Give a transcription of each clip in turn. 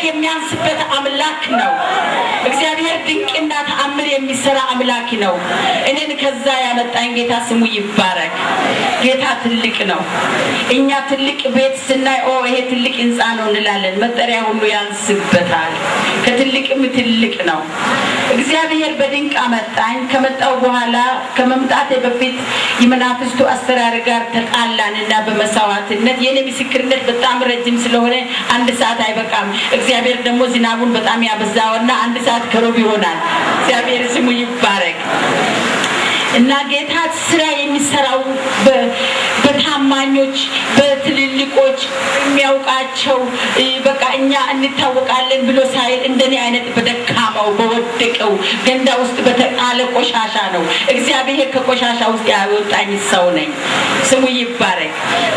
የሚያንስበት አምላክ ነው እግዚአብሔር ድንቅና ተአምር የሚሰራ አምላክ ነው እኔን ከዛ ያመጣኝ ጌታ ስሙ ይባረክ ጌታ ትልቅ ነው እኛ ትልቅ ቤት ስናይ ይሄ ትልቅ ህንጻ ነው እንላለን መጠሪያ ሁሉ ያንስበታል ከትልቅም ትልቅ ነው እግዚአብሔር በድንቅ አመጣኝ ከመጣው በኋላ ከመምጣቴ በፊት የመናፍስቱ አሰራር ጋር ተጣላንና በመሳዋዕትነት የኔ ምስክርነት በጣም ረጅም ስለሆነ አንድ ሰዓት አይበቃም እግዚአብሔር ደግሞ ዝናቡን በጣም ያበዛውና አንድ ሰዓት ከሩብ ይሆናል እግዚአብሔር ስሙ ይባረክ እና ጌታ ስራ የሚሰራው በታማኞች በትልልቆች የሚያውቃቸው በቃ እኛ እንታወቃለን ብሎ ሳይል እንደኔ አይነት በደካማው በወደቀው ገንዳ ውስጥ በተጣለ ቆሻሻ ነው እግዚአብሔር ከቆሻሻ ውስጥ ያወጣኝ ሰው ነኝ ስሙ ይባረክ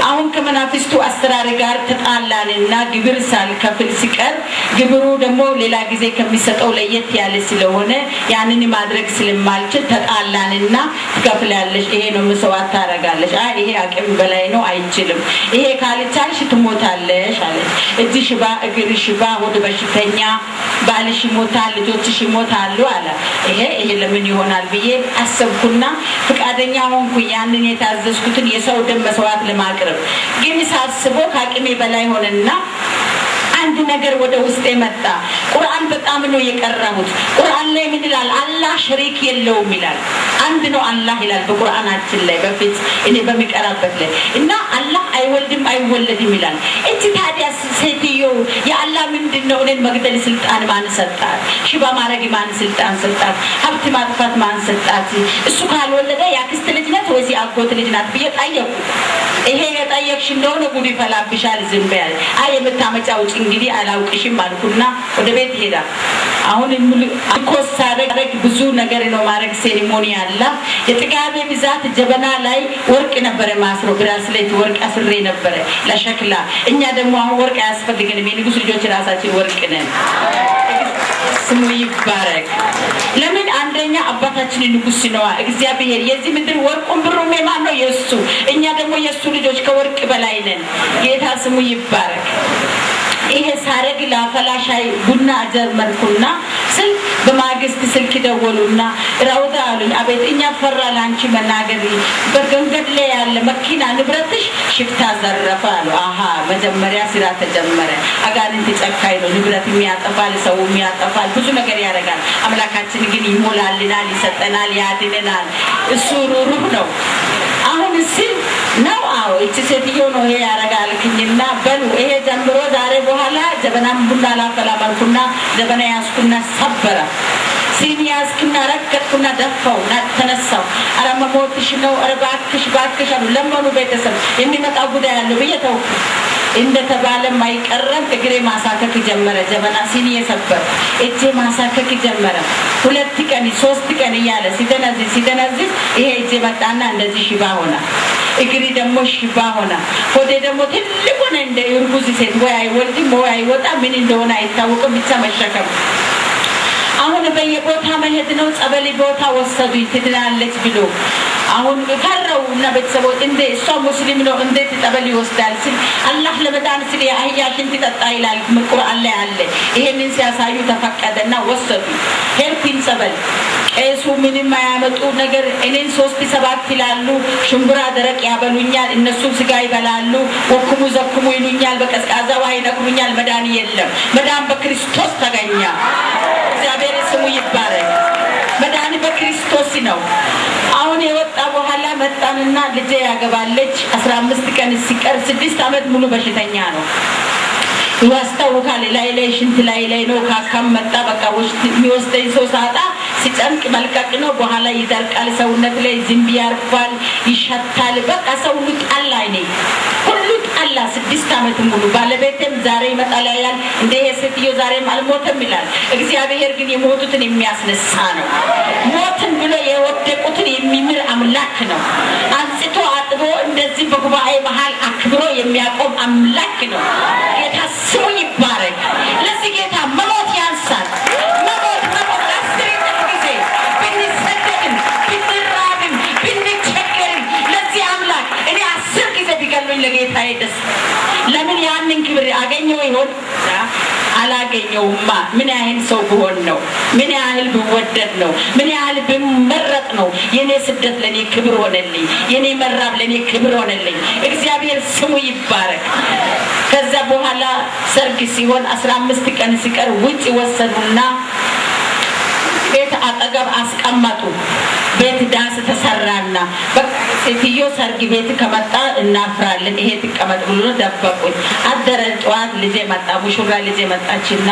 አሁን ከመናፍስቱ አሰራር ጋር ተጣላንና ግብር ሳልከፍል ሲቀር ግብሩ ደግሞ ሌላ ጊዜ ከሚሰጠው ለየት ያለ ስለሆነ ያንን ማድረግ ስለማልችል ተጣላንና ትከፍላለሽ ይሄ ነው መስዋዕት ታረጋለሽ ይሄ አቅም በላይ ነው አይችልም ይሄ ካልቻልሽ ትሞታለሽ አለች እጅ ሽባ እግር ሽባ ሆድ በሽተኛ ባልሽ ይሞታል ልጆችሽ ይሞታሉ አለ ይሄ ለምን ይሆናል ብዬ አሰብኩና ፍቃደኛ ሆንኩ ያንን የታዘዝኩትን የሰው ደም መስዋዕት ለማቅረብ ግን ሳስበው ከአቅሜ በላይ ሆነና አንድ ነገር ወደ ውስጤ መጣ ቁርአን በጣም ነው የቀራሁት ቁርአን ላይ ምን ይላል አላህ ሸሪክ የለውም ይላል አንድ ነው አላህ ይላል በቁርአናችን ላይ በፊት እኔ በሚቀራበት ላይ እና አላህ አይወልድም አይወለድም ይላል እቺ ታዲያ ሴትዮ የአላህ ምንድነው እኔን መግደል ስልጣን ማን ሰጣት ሽባ ማረግ ማን ስልጣን ሰጣት ሀብት ማጥፋት ማን ሰጣት እሱ ካልወለደ ያክስት ልጅ ናት ወይስ ያጎት ልጅ ናት ብዬ ጠየቅኩ ይሄ የጠየቅሽ እንደሆነ ጉድ ይፈላብሻል ዝም በይ የምታመጫው እንግዲህ አላውቅሽም አልኩና ወደ ቤት ሄዳ አሁን ኮሳረግ ብዙ ነገር ነው ማረግ ሴሪሞኒ አለ የጥጋቤ ብዛት ጀበና ላይ ወርቅ ነበር ማስሮ ብራስሌት ወርቅ አስሬ ነበር ለሸክላ እኛ ደግሞ አሁን ወርቅ ያስፈልገን የንጉስ ልጆች ራሳችን ወርቅ ነን ስሙ ይባረክ ለምን አንደኛ አባታችን ንጉስ ነው እግዚአብሔር የዚህ ምድር ወርቁን ብሩም የማን ነው የሱ እኛ ደግሞ የሱ ልጆች ከወርቅ በላይ ነን ጌታ ስሙ ይባረክ ይሄ ሳረግ ላፈላሻይ ቡና አጀመርኩና ስል በማግስት ስልክ ደወሉና ራውዳ አሉኝ አቤት እኛ ፈራ ላንቺ መናገር በገንገድ ላይ ያለ መኪና ንብረትሽ ሽፍታ ዘረፈ አሉ መጀመሪያ ስራ ተጀመረ አጋንንት ጨካኝ ነው ንብረት የሚያጠፋል ሰው የሚያጠፋል ብዙ ነገር ያደርጋል አምላካችን ግን ይሞላልናል ይሰጠናል ያድነናል እሱ ሩሩህ ነው አሁን ሲል ነው እቺ ሴትዮ ነው ይሄ ያረጋልክኝና በሉ ይሄ ጀምሮ ዛሬ በኋላ ጀበናም ቡና ላፈላማልኩና ጀበና ያስኩና ሰበረ ሲኒያስኩና ረከጥኩና ደፋው ተነሳው አረመሞትሽ ነው አረባክሽ ባክሽ አሉ ለምኑ ቤተሰብ የሚመጣው ጉዳይ ያለው በየተው እንደተባለ ማይቀረም እግሬ ማሳከክ ጀመረ ጀበና ሲኒ የሰበር እጄ ማሳከክ ጀመረ 2 ቀን 3 ቀን ያለ ሲደነዝዝ ይሄ እጄ መጣና እንደዚህ ሽባ ሆነ እግሬ ደግሞ ሽባ ሆነ ሆዴ ደግሞ ትልቅ ሆነ እንደ እርጉዝ ሴት ወይ አይወልድም ወይ አይወጣ ምን እንደሆነ አይታወቅም ብቻ መሸከም አሁን በየቦታ መሄድ ነው ጸበል ቦታ ወሰዱኝ ትድናለች ብሎ አሁን ፈራውና ቤተሰቦች እንደ እሷ ሙስሊም ነው እንዴት ጸበል ይወስዳል ሲል አላህ ለመዳን ሲል ያህያሽን ትጠጣ ይላል ቁርአን ላይ አለ ይሄንን ሲያሳዩ ተፈቀደና ወሰዱ ሄልፒን ጸበል ቄሱ ምንም ማያመጡ ነገር እኔን 3-7 ይላሉ ሽምብራ ደረቅ ያበሉኛል እነሱ ስጋ ይበላሉ ወኩሙ ዘኩሙ ይሉኛል በቀዝቃዛ ውሃ ይነክሩኛል መዳን የለም መዳን በክርስቶስ ተገኘ እግዚአብሔር ስሙ ይባረክ መዳን በክርስቶስ ነው አሁን የወጣ በኋላ መጣንና ልጄ ያገባለች 15 ቀን ሲቀር 6 አመት ሙሉ በሽተኛ ነው ያስተውካል ላይ ሽንት ላይ ነው ካካም መጣ በቃ የሚወስደኝ ሰው ሳጣ ሲጨንቅ መልቀቅ ነው በኋላ ይደርቃል ሰውነት ላይ ዝንብ ያርፋል ይሸታል በቃ ሰው ሁሉ ጣላይ ነኝ ሁሉ ጣላ 6 አመት ሙሉ ባለቤቴም ዛሬ ይመጣል ያያል እንደ የሴትዮ ዛሬም አልሞተም ይላል እግዚአብሔር ግን የሞቱትን የሚያስነሳ ነው ሞትን ብሎ የወደቁትን የሚምር አምላክ ነው አንጽቶ አጥቦ እንደዚህ በጉባኤ መሃል አክብሮ የሚያቆም አምላክ ነው ጌታ ስሙ ይባረክ ለዚህ ጌታ መሞት ያንሳል መሞት አስሪት ጊዜ ብንሰደድም ብንራብም ብንቸገርም ለዚህ አምላክ እኔ 10 ጊዜ ቢገሉኝ ለጌታ በጌታዬ ደስ ለምን ያንን ክብር አገኘው ይሆን አላገኘውማ ምን ያህል ሰው ቢሆን ነው ምን ያህል ቢወደድ ነው ምን ያህል ቢመረጥ ነው የኔ ስደት ለኔ ክብር ሆነልኝ የኔ መራብ ለኔ ክብር ሆነልኝ እግዚአብሔር ስሙ ይባረክ ከዛ በኋላ ሰርግ ሲሆን 15 ቀን ሲቀር ውጪ ወሰዱና ቤት አጠገብ አስቀመጡ ቤት ዳስ ተሰራና በቃ ሴትዮ ሰርግ ቤት ከመጣ እናፍራለን ይሄ ተቀመጥ ብሎ ደበቁኝ አደረ ጧት ልጄ መጣ ሙሽራ ልጄ መጣችና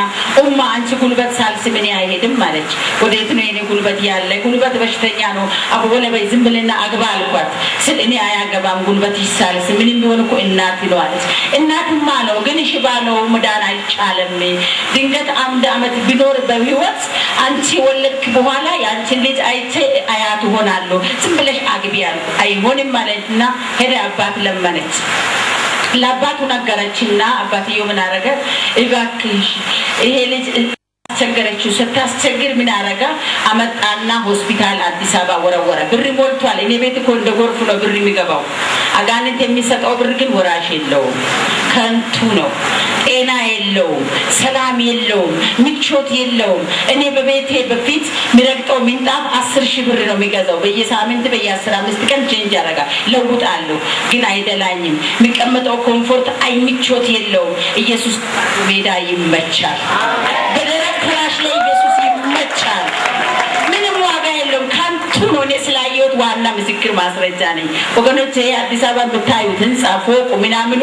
አንቺ ጉልበት ሳልስ ምን አይሄድም ማለች ወዴት ነው የኔ ጉልበት ያለ ጉልበት በሽተኛ ነው አቦለ በይ ዝም ብለና አግባ አልኳት ስለ እኔ አያገባም ጉልበት ይሳልስ ምን ቢሆን እኮ እናት ነው አለች እናትማ ነው ግን እሺ ባለው መዳን አይቻለም ድንገት አንድ አመት ቢኖር በህይወት አንቺ ወለድክ በኋላ ያንቺ ልጅ አይቼ አያት ሆናለሁ ዝም ብለሽ አግቢ ያልኩ አይሆንም ማለትና ሄደ አባት ለመነች ለአባቱ ነገረችና አባትየው ምን አረገ እባክሽ ይሄ ልጅ አስቸገረችው ስታስቸግር ምን አረጋ አመጣና ሆስፒታል አዲስ አበባ ወረወረ ብር ሞልቷል እኔ ቤት እኮ እንደ ጎርፍ ነው ብር የሚገባው አጋንንት የሚሰጠው ብር ግን ወራሽ የለውም ከንቱ ነው ጤና የለውም ሰላም የለውም ምቾት የለውም እኔ በቤቴ በፊት ምረግጠው ምንጣፍ 10,000 ብር ነው የሚገዛው በየሳምንት በየ15 ቀን ቼንጅ ያደርጋል ለውጣለሁ ግን አይደላኝም የሚቀመጠው ኮምፎርት አይ ምቾት የለውም ኢየሱስ ሜዳ ይመቻል በደረቅ ፍራሽ ላይ ኢየሱስ ይመቻል ምንም ዋጋ የለውም ካንቱ ነው እኔ ስላየሁት ዋና ምስክር ማስረጃ ነኝ ወገኖቼ አዲስ አበባ ብታዩት ህንጻ ፎቅ ምናምኑ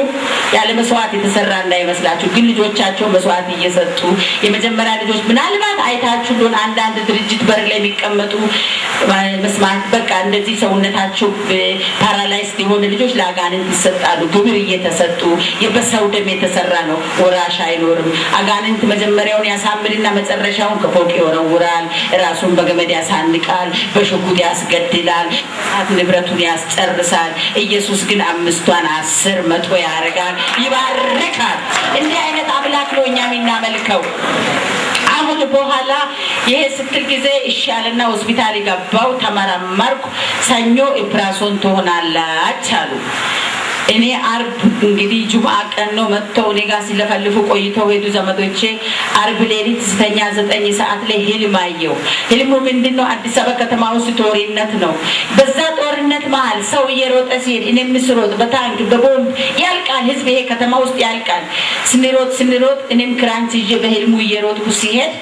ያለ መስዋዕት የተሰራ እንዳይመስላችሁ ግን ልጆቻቸው መስዋዕት እየሰጡ የመጀመሪያ ልጆች ምናልባት አይታችሁ እንደሆነ አንዳንድ ድርጅት በር ላይ የሚቀመጡ መስማት በቃ እንደዚህ ሰውነታቸው ፓራላይዝድ የሆኑ ልጆች ለአጋንንት ይሰጣሉ ግብር እየተሰጡ የበሰው ደም የተሰራ ነው ወራሽ አይኖርም አጋንንት መጀመሪያውን ያሳምልና መጨረሻውን ከፎቅ ይወረውራል ራሱን በገመድ ያሳንቃል በሽጉጥ ያስገድላል ንብረቱን ያስጨርሳል ኢየሱስ ግን 5ቷን 10 100 ያረጋል ይባርካል እንዲህ አይነት አምላክ ነው እኛ የምናመልከው አሁን በኋላ ይሄ ስትል ጊዜ እሻልና ሆስፒታል ገባው ተመረመርኩ ሰኞ ኦፕራሽን ትሆናለች አሉ እኔ አርብ እንግዲህ ጁምዓ ቀን ነው መጥተው እኔ ጋር ሲለፈልፉ ቆይተው ሄዱ ዘመዶቼ አርብ ሌሊት 9 ሰዓት ላይ ህልም አየሁ ህልሙ ምንድነው አዲስ አበባ ከተማ ውስጥ ጦርነት ነው በዛ ጦርነት መሃል ሰው እየሮጠ ሲሄድ እኔም ስሮጥ በታንክ በቦምብ ያልቃል ህዝብ ይሄ ከተማ ውስጥ ያልቃል ስንሮጥ እኔም ክራንች ይዤ በህልሙ እየሮጥኩ ሲሄድ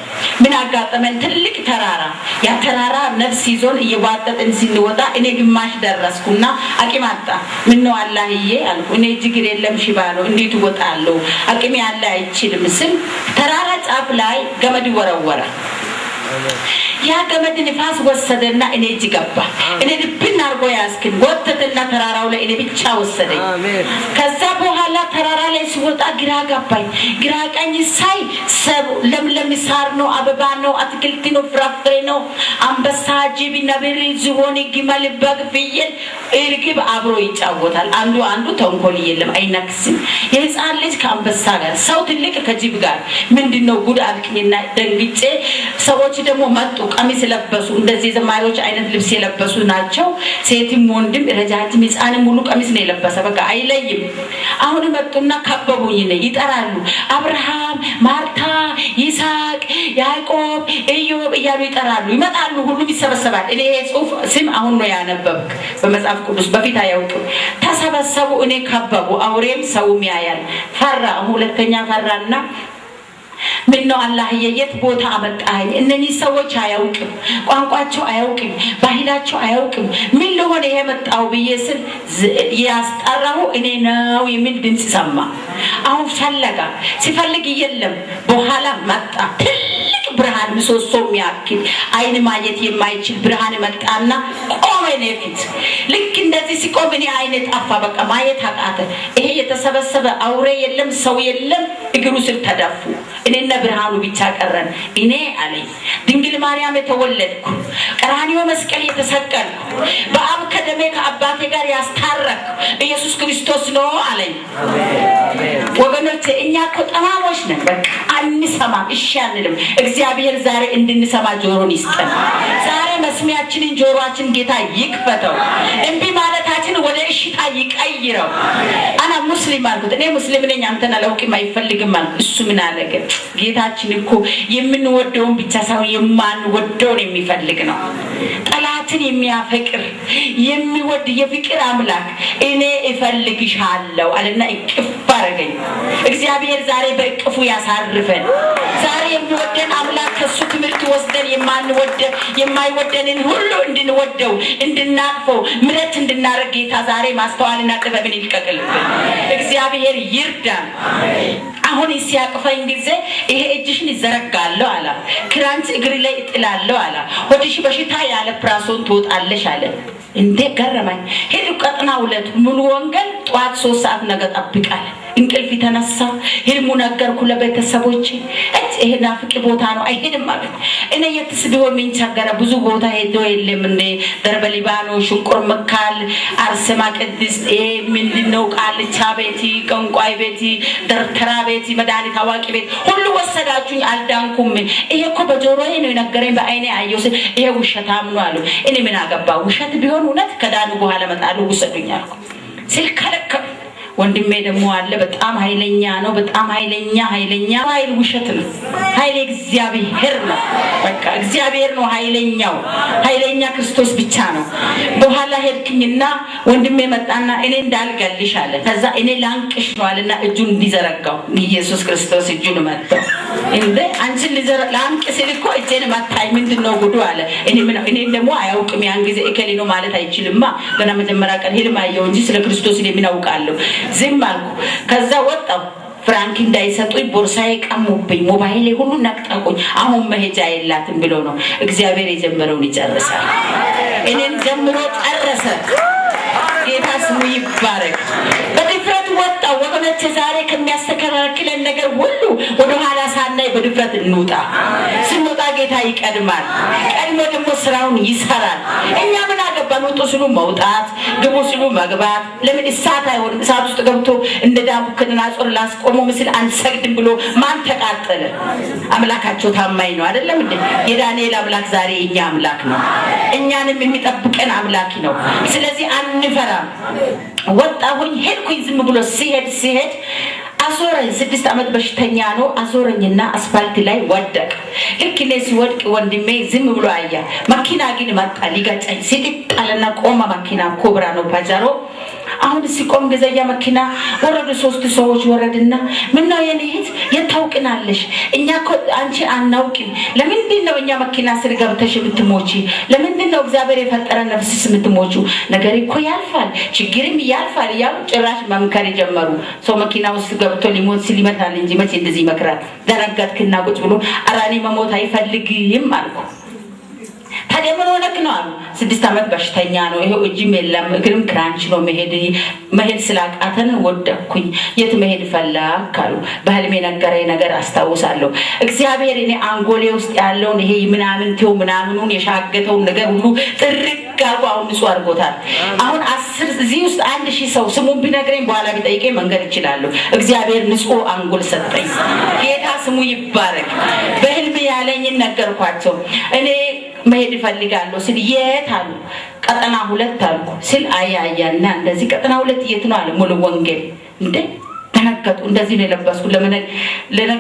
ምን አጋጠመን ትልቅ ተራራ ያ ተራራ ነፍስ ይዞን እየዋጠጥን ሲንወጣ እኔ ግማሽ ደረስኩና አቂም አጣ ምን ነው አላህዬ አልኩ እኔ ጅግር የለም ሽባ ነው እንዴት ወጣለሁ አቂም ያለ አይችልም ስል ተራራ ጫፍ ላይ ገመድ ወረወረ ያ ገመድ ንፋስ ወሰደና እኔ እጅ ገባ እኔ ልብን አርጎ ያስክን ወተተና ተራራው ላይ እኔ ብቻ ወሰደኝ ከዛ በኋላ ተራራ ላይ ሲወጣ ግራ ገባኝ ግራ ቀኝ ሳይ ሰብ ለምለም ሳር ነው አበባ ነው አትክልት ነው ፍራፍሬ ነው አንበሳ ጅብ ነብር ዝሆን ግመል በግ ፍየል እርግብ አብሮ ይጫወታል አንዱ ተንኮል የለም አይነክስም የህፃን ልጅ ከአንበሳ ጋር ሰው ትልቅ ከጅብ ጋር ምንድነው ጉድ አልክኝና ደንግጬ ሰዎች ደግሞ መጡ ቀሚስ ለበሱ እንደዚህ ዘማሪዎች አይነት ልብስ የለበሱ ናቸው ሴትም ወንድም ረጃጅም ህፃን ሙሉ ቀሚስ ነው የለበሰ በቃ አይለይም አሁን መጡና ከበቡኝ ነው ይጠራሉ አብርሃም ማርታ ይስሐቅ ያዕቆብ ኢዮብ እያሉ ይጠራሉ ይመጣሉ ሁሉም ይሰበሰባል እኔ ጽሁፍ ስም አሁን ነው ያነበብክ በመጽሐፍ ቅዱስ በፊት አያውቁም ተሰበሰቡ እኔ ከበቡ አውሬም ሰውም ያያል ፈራ ሁለተኛ ፈራና ምን ነው አላህ የየት ቦታ አመጣኝ እነኚህ ሰዎች አያውቅም ቋንቋቸው አያውቅም ባህላቸው አያውቅም ምን ለሆነ የመጣው በየስል ያስጠራው እኔ ነው የሚል ድምጽ ሰማ አሁን ፈለጋ ሲፈልግ የለም በኋላ መጣ ትልቅ ብርሃን ምሰሶ የሚያክል አይን ማየት የማይችል ብርሃን መጣና ቆመ ነፊት ልክ እንደዚህ ሲቆም እኔ አይኔ ጠፋ በቃ ማየት አቃተ ይሄ የተሰበሰበ አውሬ የለም ሰው የለም እግሩ ስር ተደፉ እኔና ብርሃኑ ብቻ ቀረን እኔ አለኝ ድንግል ማርያም የተወለድኩ ቀራንዮ መስቀል የተሰቀልኩ በአብ ከደሜ ከአባቴ ጋር ያስታረኩ ኢየሱስ ክርስቶስ ነው አለኝ ወገኖች ወገኖቼ እኛ እኮ ጠማሞች ነን። በቃ አንሰማም፣ እሺ አንልም። እግዚአብሔር ዛሬ እንድንሰማ ጆሮን ይስጠን። ዛሬ መስሚያችንን ጆሮአችን ጌታ ይክፈተው። እምቢ ማለታችን ወደ እሽታ ይቀይረው። አና ሙስሊም አልኩት። እኔ ሙስሊም ነኝ አንተን አላውቅም አይፈልግም አልኩት። እሱ ምን አለገ? ጌታችን እኮ የምንወደውን ብቻ ሳይሆን የማንወደውን የሚፈልግ ነው። ጠላትን የሚያፈቅር የሚወድ የፍቅር አምላክ እኔ እፈልግሻለሁ አለና እቅፍ አረገኝ። እግዚአብሔር ዛሬ በእቅፉ ያሳርፈን። ዛሬ የሚወደን አምላክ ከሱ ትምህርት ወስደን የማይወደንን ሁሉ እንድንወደው እንድናቅፈው ምሕረት እንድናረግ ጌታ ዛሬ ማስተዋልና ጥበብን ይልቀቅልብን። እግዚአብሔር ይርዳን። አሁን ሲያቅፈኝ ጊዜ ይሄ እጅሽን ይዘረጋለሁ አለ። ክራንች እግሪ ላይ እጥላለሁ አለ። ሆድሽ በሽታ ያለ ፕራሶን ትወጣለሽ አለ። እንዴ ገረመኝ። ሄዱ ቀጥና ሁለት ሙሉ ወንጌል ጧት 3 ሰዓት ነገ ጠብቃለ። እንቅልፍ ተነሳ። ህልሙ ነገርኩ ለቤተሰቦቼ። ይሄ ናፍቂ ቦታ ነው አይሄድም ማለት እኔ የትስቢው ምን ቸገረ? ብዙ ቦታ ሄዶ የለም እንደ ደርበ ሊባኖስ፣ ሽንቁር መካል፣ አርሰማ ቅድስት ምንድነው ቃልቻ ቤቲ፣ ቀንቋይ ቤቲ፣ ደርተራ ቤቲ፣ መድኃኒት አዋቂ ቤት ሁሉ ወሰዳችሁኝ አልዳንኩም። ይሄ እኮ በጆሮዬ ነው የነገረኝ በአይኔ አየሁት። ይሄ ውሸታም ነው አሉ። እኔ ምን አገባ? ውሸት ቢሆን እውነት ከዳኑ በኋላ መጣሉ ውሰዱኝ አልኩ። ሲልከለከል ወንድሜ ደግሞ አለ በጣም ኃይለኛ ነው። በጣም ኃይለኛ ኃይል ውሸት ነው። ኃይል እግዚአብሔር ነው። በቃ እግዚአብሔር ነው ኃይለኛ ክርስቶስ ብቻ ነው። በኋላ ሄድክኝና ወንድሜ መጣና እኔ እንዳልገልሽ አለ። ከዛ እኔ ላንቅሽ ነው አለና እጁን እንዲዘረጋው ኢየሱስ ክርስቶስ እጁን መጣው። እንዴ አንቺ ላንቅ ሲልኮ እጄን መታኝ። ምንድነው ጉዱ አለ። እኔ ደግሞ አያውቅም ያን ጊዜ እከሌ ነው ማለት አይችልማ። ገና መጀመሪያ ቀን ህልም አየሁ እንጂ ስለ ክርስቶስ ምን አውቃለሁ? ዝም አልኩ። ከዛ ወጣው። ፍራንክ እንዳይሰጡኝ ቦርሳዬ ቀሙብኝ፣ ሞባይሌ ሁሉ ነቅጠቁኝ። አሁን መሄጃ የላትም ብሎ ነው። እግዚአብሔር የጀመረውን ይጨርሳል። እኔን ጀምሮ ጨረሰ። ጌታ ስሙ ይባረክ። በድፍረት ወጣው። ወገኖቼ ዛሬ ከሚያስተከራክለን ነገር ሁሉ ወደ ኋላ ሳናይ በድፍረት እንውጣ። ስንወጣ ጌታ ይቀድማል። ቀድሞ ደግሞ ስራውን ይሰራል። እኛ ምን አገባን? ወጡ ሲሉ መውጣት፣ ግቡ ሲሉ መግባት። ለምን እሳት አይሆንም? እሳት ውስጥ ገብቶ እንደ ናቡከደነፆር ላስቆሞ ምስል አንሰግድም ብሎ ማን ተቃጠለ? አምላካቸው ታማኝ ነው አይደለም እንዴ? የዳንኤል አምላክ ዛሬ የኛ አምላክ ነው። እኛንም የሚጠብቀን አምላክ ነው። ስለዚህ አንፈራ። ወጣሁኝ፣ ሄድኩኝ። ዝም ብሎ ሲሄድ አዞረኝ። 6 ዓመት በሽተኛ ነው። አዞረኝና አስፋልት ላይ ወደቀ። ልክ እኔ ሲወድቅ ወንድሜ ዝም ብሎ አያ። መኪና ግን መጣ ሊጋጨኝ። ሲጥጣለና ቆመ። መኪና ኮብራ ነው ፓጃሮ። አሁን ሲቆም ገዘያ መኪና ወረዱ። 3 ሰዎች ወረድና ምን ነው የኔ እህት የታውቅናለሽ? እኛ እኮ አንቺ አናውቅም። ለምንድን ነው እኛ መኪና ስር ገብተሽ የምትሞቺ? ለምንድን ነው እግዚአብሔር የፈጠረን ነፍስስ የምትሞቹ? ነገር እኮ ያልፋል፣ ችግርም ያልፋል ያሉ ጭራሽ መምከር ጀመሩ። ሰው መኪና ውስጥ ገብቶ ሊሞት ሲሊመታል እንጂ መቼ እንደዚህ ይመክራል? ደነገጥክና ቁጭ ብሎ አራኒ መሞት አይፈልግም አልኩ። ታዲያ ምን ሆነክ ነው አሉ። 6 ዓመት በሽተኛ ነው። ይሄው እጅም የለም እግርም ክራንች ነው። መሄድ ስላቃተን ወደኩኝ። የት መሄድ ፈለክ አሉ። በህልሜ ነገረኝ ነገር አስታውሳለሁ። እግዚአብሔር እኔ አንጎሌ ውስጥ ያለውን ይሄ ምናምኑን የሻገተውን ነገር ሁሉ ጥርቅ አርጎ አሁን ንጹህ አድርጎታል። አሁን 10 እዚህ ውስጥ 1000 ሰው ስሙን ቢነግረኝ በኋላ ቢጠይቀኝ መንገድ ይችላል። እግዚአብሔር ንጹህ አንጎል ሰጠኝ። ጌታ ስሙ ይባረክ። በህልሜ ያለኝን ነገርኳቸው። እኔ መሄድ እፈልጋለሁ ስል የት አሉ። ቀጠና 2 አልኩ ስል አያያና እንደዚህ ቀጠና 2 የት ነው አለ። ሙሉ ወንጌል እንዴ ተነከቱ። እንደዚህ ነው የለበስኩ።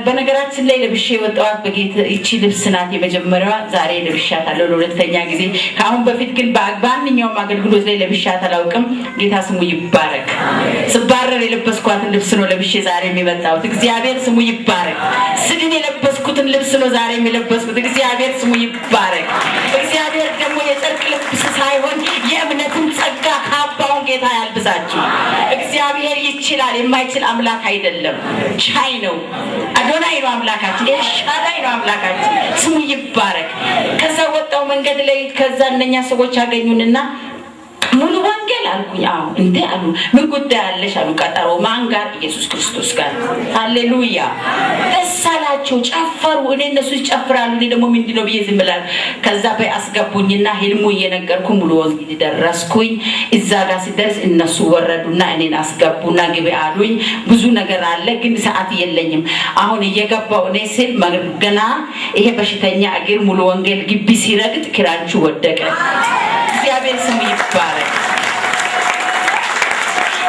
በነገራችን ላይ ለብሼ ወጣዋት በጌታ እቺ ልብስ ናት የመጀመሪያዋ። ዛሬ ለብሻታለሁ ለሁለተኛ ጊዜ። ከአሁን በፊት ግን በማንኛውም አገልግሎት ላይ ለብሻት አላውቅም። ጌታ ስሙ ይባረክ። ስባረር የለበስኳትን ልብስ ነው ለብሼ ዛሬ የመጣሁት። እግዚአብሔር ስሙ ይባረክ። ስድን የለበስኩትን ልብስ ነው ዛሬ የለበስኩት። እግዚአብሔር ስሙ ይባረክ። እግዚአብሔር ደግሞ የጨርቅ ልብስ ሳይሆን የእምነትን ጸጋ ካባውን ጌታ ያልብሳችሁ። እግዚአብሔር ይችላል። የማይችል አምላክ አይደለም። ቻይ ነው። አዶናይ ነው አምላካችን። ኤልሻዳይ ነው አምላካችን። ስሙ ይባረክ። ከዛ ወጣው መንገድ ላይ ከዛ እነኛ ሰዎች አገኙንና ሙሉ ወንጌል አልኩኝ። አዎ እንዴ አሉ። ምን ጉዳይ አለሽ አሉ። ቀጠሮ ማን ጋር? ኢየሱስ ክርስቶስ ጋር። ሃሌሉያ። ደስ አላቸው፣ ጨፈሩ። እኔ እነሱ ይጨፍራሉ፣ እኔ ደግሞ ምንድነው ብዬ ዝም ብላለሁ። ከዛ በአስገቡኝና ህልሙ እየነገርኩ ሙሉ ወንጌል ደረስኩኝ። እዛ ጋር ሲደርስ እነሱ ወረዱና እኔን አስገቡና ግቢ አሉኝ። ብዙ ነገር አለ ግን ሰዓት የለኝም። አሁን እየገባው እኔ ስል ገና ይሄ በሽተኛ እግር ሙሉ ወንጌል ግቢ ሲረግጥ ክራንቹ ወደቀ። እግዚአብሔር ስሙ ይባረክ።